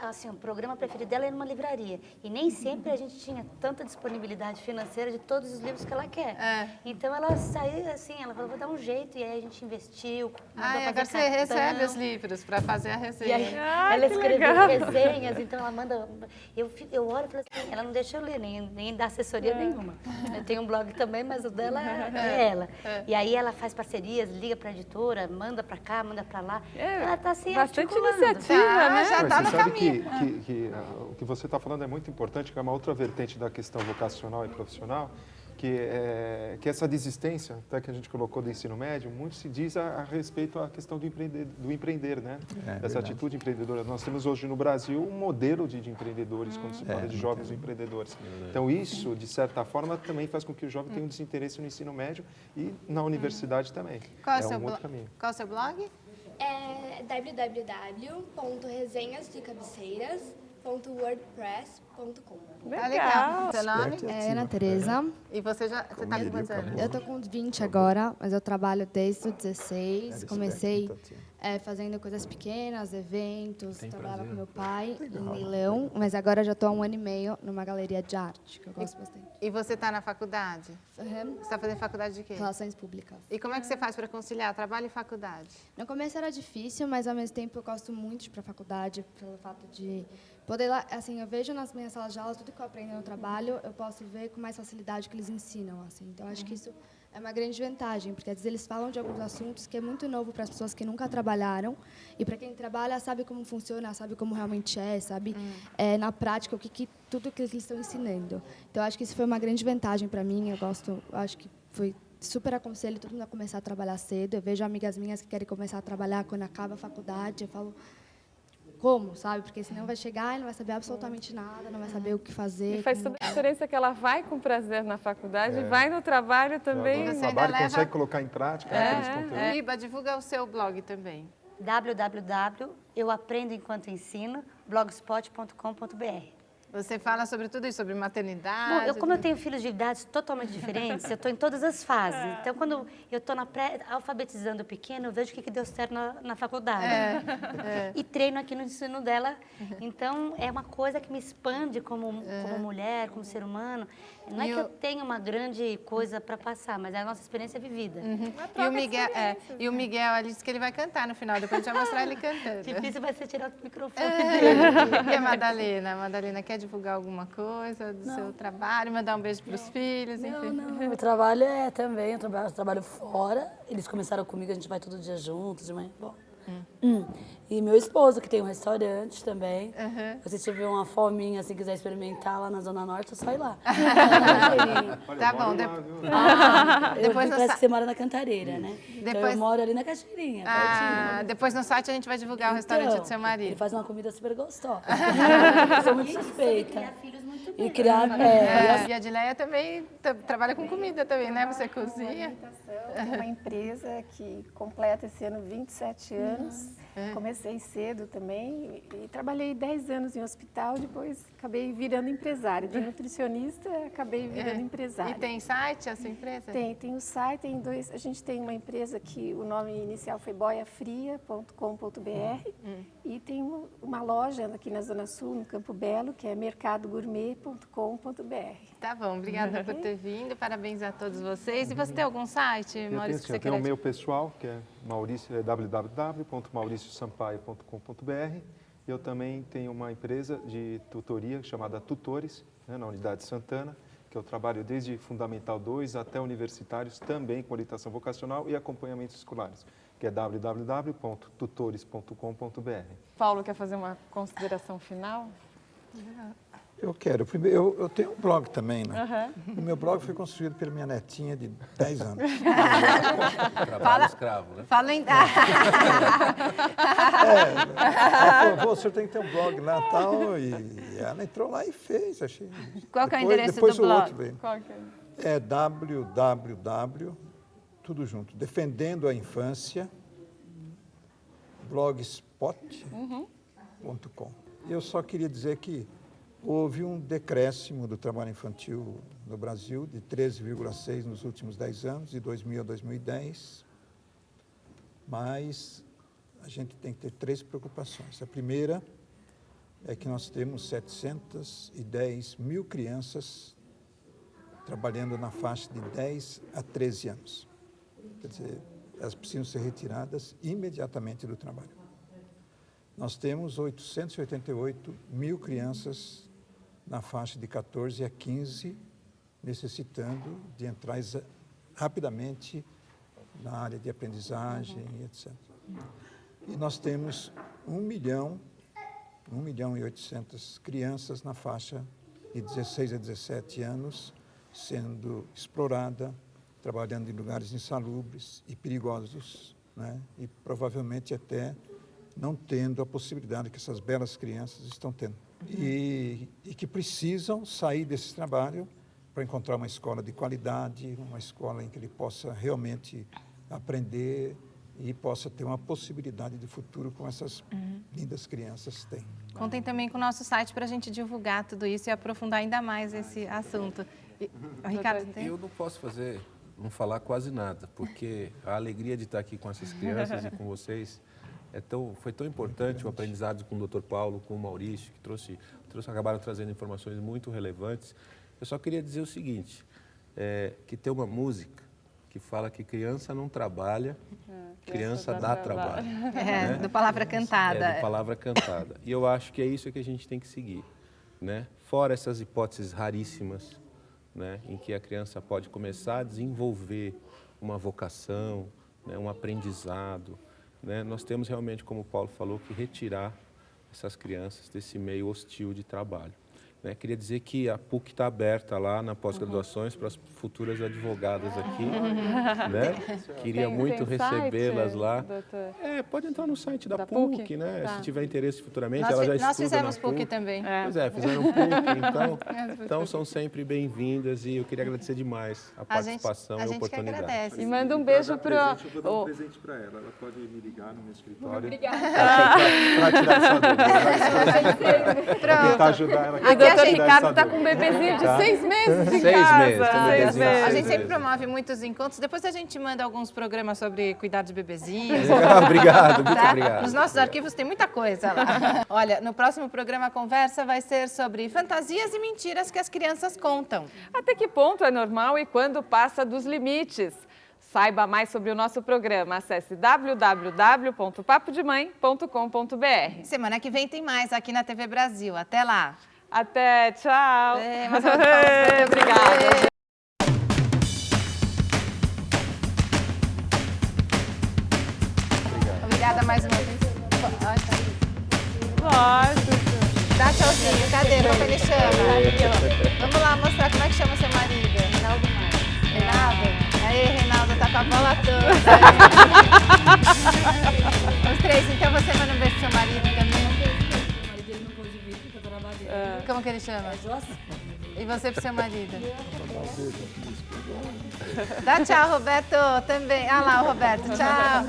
Speaker 8: Assim, o programa preferido dela é numa livraria. E nem sempre a gente tinha tanta disponibilidade financeira de todos os livros que ela quer. Então ela saiu assim, ela falou, vou dar um jeito. E aí a gente investiu.
Speaker 2: Agora você recebe os livros para fazer a resenha.
Speaker 8: E aí, ela escreveu resenhas, então ela manda... Eu olho e falo assim, ela não deixa eu ler, nem dá assessoria nenhuma. Eu tenho um blog também, mas o dela é ela. E aí ela faz parcerias, liga para a editora, manda para cá, manda para lá. Ela está assim,
Speaker 1: bastante
Speaker 8: articulando.
Speaker 1: iniciativa, né?
Speaker 2: Já está no
Speaker 10: Você sabe
Speaker 2: caminho.
Speaker 10: que o que você está falando é muito importante, que é uma outra vertente da questão vocacional e profissional, que essa desistência, até que a gente colocou do ensino médio, muito se diz a respeito à questão do empreender, né? Essa atitude empreendedora. Nós temos hoje no Brasil um modelo de empreendedores, quando se fala de jovens empreendedores. Então isso, de certa forma, também faz com que o jovem tenha um desinteresse no ensino médio e na universidade também.
Speaker 2: Qual é
Speaker 10: um outro caminho.
Speaker 6: Qual é o seu blog? É www.resenhasdecabeceiras.wordpress.com.
Speaker 2: Legal. Seu nome?
Speaker 6: É Ana Tereza.
Speaker 2: E você tá com quantos anos?
Speaker 6: Eu tô com 20 agora, mas eu trabalho desde os 16. Comecei fazendo coisas pequenas, eventos, trabalhava com meu pai em leilão, mas agora já estou há 1 ano e meio numa galeria de arte, que eu gosto bastante.
Speaker 2: E você está na faculdade? Você está fazendo faculdade de quê?
Speaker 6: Relações Públicas.
Speaker 2: E como é que você faz para conciliar trabalho e faculdade?
Speaker 6: No começo era difícil, mas ao mesmo tempo eu gosto muito de ir para a faculdade, pelo fato de poder lá, assim, eu vejo nas minhas salas de aula tudo que eu aprendo no trabalho, eu posso ver com mais facilidade o que eles ensinam, assim. Então acho que isso é uma grande vantagem, porque às vezes eles falam de alguns assuntos que é muito novo para as pessoas que nunca trabalharam, e para quem trabalha sabe como funciona, sabe como realmente sabe na prática tudo que eles estão ensinando. Então acho que isso foi uma grande vantagem para mim. Acho que foi super aconselho todo mundo a começar a trabalhar cedo. Eu vejo amigas minhas que querem começar a trabalhar quando acaba a faculdade, eu falo como, sabe? Porque senão vai chegar e não vai saber absolutamente nada, não vai saber o que fazer.
Speaker 1: E faz toda a diferença que ela vai com prazer na faculdade, vai no trabalho também.
Speaker 10: O trabalho consegue colocar em prática aqueles conteúdos.
Speaker 2: Biba, divulga o seu blog também.
Speaker 8: www.euaprendoenquantoensino.blogspot.com.br.
Speaker 2: Você fala sobre tudo isso, sobre maternidade?
Speaker 8: Bom, como eu tenho filhos de idades totalmente diferentes, eu estou em todas as fases. Então, quando eu estou alfabetizando o pequeno, eu vejo o que deu certo na faculdade. E treino aqui no ensino dela. Então, é uma coisa que me expande como mulher, como ser humano. Não é que eu tenha uma grande coisa para passar, mas é a nossa experiência vivida.
Speaker 2: E o Miguel, ele disse que ele vai cantar no final, depois a gente vai mostrar ele cantando.
Speaker 8: Difícil vai ser tirar o microfone.
Speaker 2: E a Madalena? A Madalena quer divulgar alguma coisa do seu trabalho, mandar um beijo para os filhos, enfim?
Speaker 8: Não. O trabalho também, eu trabalho fora. Eles começaram comigo, a gente vai todo dia juntos, de manhã. Bom. E meu esposo, que tem um restaurante também. Se tiver uma fominha, se quiser experimentar lá na Zona Norte, é só ir lá.
Speaker 2: Tá bom.
Speaker 8: Depois parece que você mora na Cantareira, né? Então eu moro ali na Cachoeirinha.
Speaker 2: Depois no site a gente vai divulgar o restaurante do seu marido.
Speaker 8: Ele faz uma comida super gostosa. Eu sou muito suspeita. Criar filhos muito bem.
Speaker 2: E a Adileia também trabalha com comida também, né? Você cozinha?
Speaker 12: Eu tenho uma empresa que completa esse ano 27 anos. Comecei cedo também e trabalhei 10 anos em hospital, depois acabei virando empresária. De nutricionista, acabei virando empresária.
Speaker 2: E tem site a sua empresa?
Speaker 12: Tem o site, tem dois. A gente tem uma empresa que o nome inicial foi boiafria.com.br e tem uma loja aqui na Zona Sul, no Campo Belo, que é mercadogourmet.com.br.
Speaker 2: Tá bom, obrigada por ter vindo, parabéns a todos vocês. E você tem algum site, Maurício, que você quer?
Speaker 10: Tem o meu pessoal, que é www.mauriciosampaio.com.br. E eu também tenho uma empresa de tutoria chamada Tutores, né, na Unidade Santana, que eu trabalho desde Fundamental 2 até universitários, também com orientação vocacional e acompanhamentos escolares, que é www.tutores.com.br.
Speaker 1: Paulo, quer fazer uma consideração final?
Speaker 13: Eu quero. Primeiro, eu tenho um blog também, né?
Speaker 1: Uhum.
Speaker 13: O meu blog foi construído pela minha netinha de 10 anos.
Speaker 15: Trabalho escravo, né?
Speaker 2: Fala em...
Speaker 13: Ela falou, o senhor tem que ter um blog lá e tal. E ela entrou lá e fez. Achei.
Speaker 2: Qual que é o endereço
Speaker 13: depois
Speaker 2: do
Speaker 13: o
Speaker 2: blog?
Speaker 13: outro veio.
Speaker 1: Qual que
Speaker 13: é www, tudo junto, defendendo a infância, blogspot.com. Eu só queria dizer que houve um decréscimo do trabalho infantil no Brasil de 13,6% nos últimos 10 anos, de 2000 a 2010, mas a gente tem que ter 3 preocupações. A primeira é que nós temos 710 mil crianças trabalhando na faixa de 10 a 13 anos. Quer dizer, elas precisam ser retiradas imediatamente do trabalho. Nós temos 888 mil crianças na faixa de 14 a 15, necessitando de entrar rapidamente na área de aprendizagem, etc. E nós temos 1 milhão e 800 crianças na faixa de 16 a 17 anos, sendo explorada, trabalhando em lugares insalubres e perigosos, né? E provavelmente até não tendo a possibilidade que essas belas crianças estão tendo. E que precisam sair desse trabalho para encontrar uma escola de qualidade, uma escola em que ele possa realmente aprender e possa ter uma possibilidade de futuro como essas lindas crianças têm.
Speaker 2: Contem também com o nosso site para a gente divulgar tudo isso e aprofundar ainda mais esse assunto. Ricardo, tem?
Speaker 15: Eu não posso não falar quase nada, porque a alegria de estar aqui com essas crianças e com vocês foi tão importante, o aprendizado com o Dr. Paulo, com o Maurício, que acabaram trazendo informações muito relevantes. Eu só queria dizer o seguinte, que tem uma música que fala que criança não trabalha, criança dá trabalho. Né?
Speaker 2: Do Palavra Cantada.
Speaker 15: Do Palavra Cantada. E eu acho que é isso que a gente tem que seguir, né? Fora essas hipóteses raríssimas, né, em que a criança pode começar a desenvolver uma vocação, né, um aprendizado, né? Nós temos realmente, como o Paulo falou, que retirar essas crianças desse meio hostil de trabalho. Né? Queria dizer que a PUC está aberta lá na pós-graduações para as futuras advogadas aqui. Né? Queria muito recebê-las lá.
Speaker 2: Doutor?
Speaker 15: Pode entrar no site da PUC, né?
Speaker 2: Tá.
Speaker 15: Se tiver interesse futuramente, ela já estuda
Speaker 2: Nós fizemos
Speaker 15: na
Speaker 2: PUC também.
Speaker 15: Pois fizeram PUC, então são sempre bem-vindas e eu queria agradecer demais a participação e a oportunidade.
Speaker 2: Que agradece.
Speaker 1: E manda um beijo para
Speaker 10: Eu vou dar um presente para ela. Ela pode me ligar no meu escritório.
Speaker 24: Obrigada.
Speaker 10: Para tirar essa dúvida. Para tentar ajudar ela.
Speaker 1: O doutor Ricardo está com um bebezinho de 6 meses em casa.
Speaker 15: 6 meses.
Speaker 2: A gente sempre promove muitos encontros. Depois a gente manda alguns programas sobre cuidar de bebezinhos.
Speaker 15: Obrigado, muito obrigado.
Speaker 2: Nos nossos arquivos tem muita coisa lá. Olha, no próximo programa a conversa vai ser sobre fantasias e mentiras que as crianças contam.
Speaker 1: Até que ponto é normal e quando passa dos limites? Saiba mais sobre o nosso programa. Acesse www.papodemãe.com.br.
Speaker 2: Semana que vem tem mais aqui na TV Brasil. Até lá.
Speaker 1: Até, tchau.
Speaker 2: Obrigada. Obrigada mais uma vez.
Speaker 1: Lógico.
Speaker 2: Dá tchauzinho. Cadê? Como ele chama? Vamos lá mostrar como é que chama seu marido. Reinaldo Marques. Reinaldo? Aí, Reinaldo, tá com a bola toda. Os três, então você manda um beijo pro seu marido também? Como que ele chama? E você pro seu marido? Dá tchau, Roberto, também. Ah lá, o Roberto, tchau.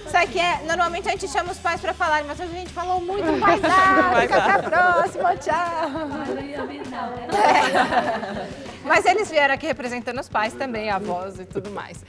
Speaker 2: Sabe que normalmente a gente chama os pais para falar, mas hoje a gente falou muito, não vai dar, fica pra próxima, tchau. Mas eles vieram aqui representando os pais também, avós e tudo mais.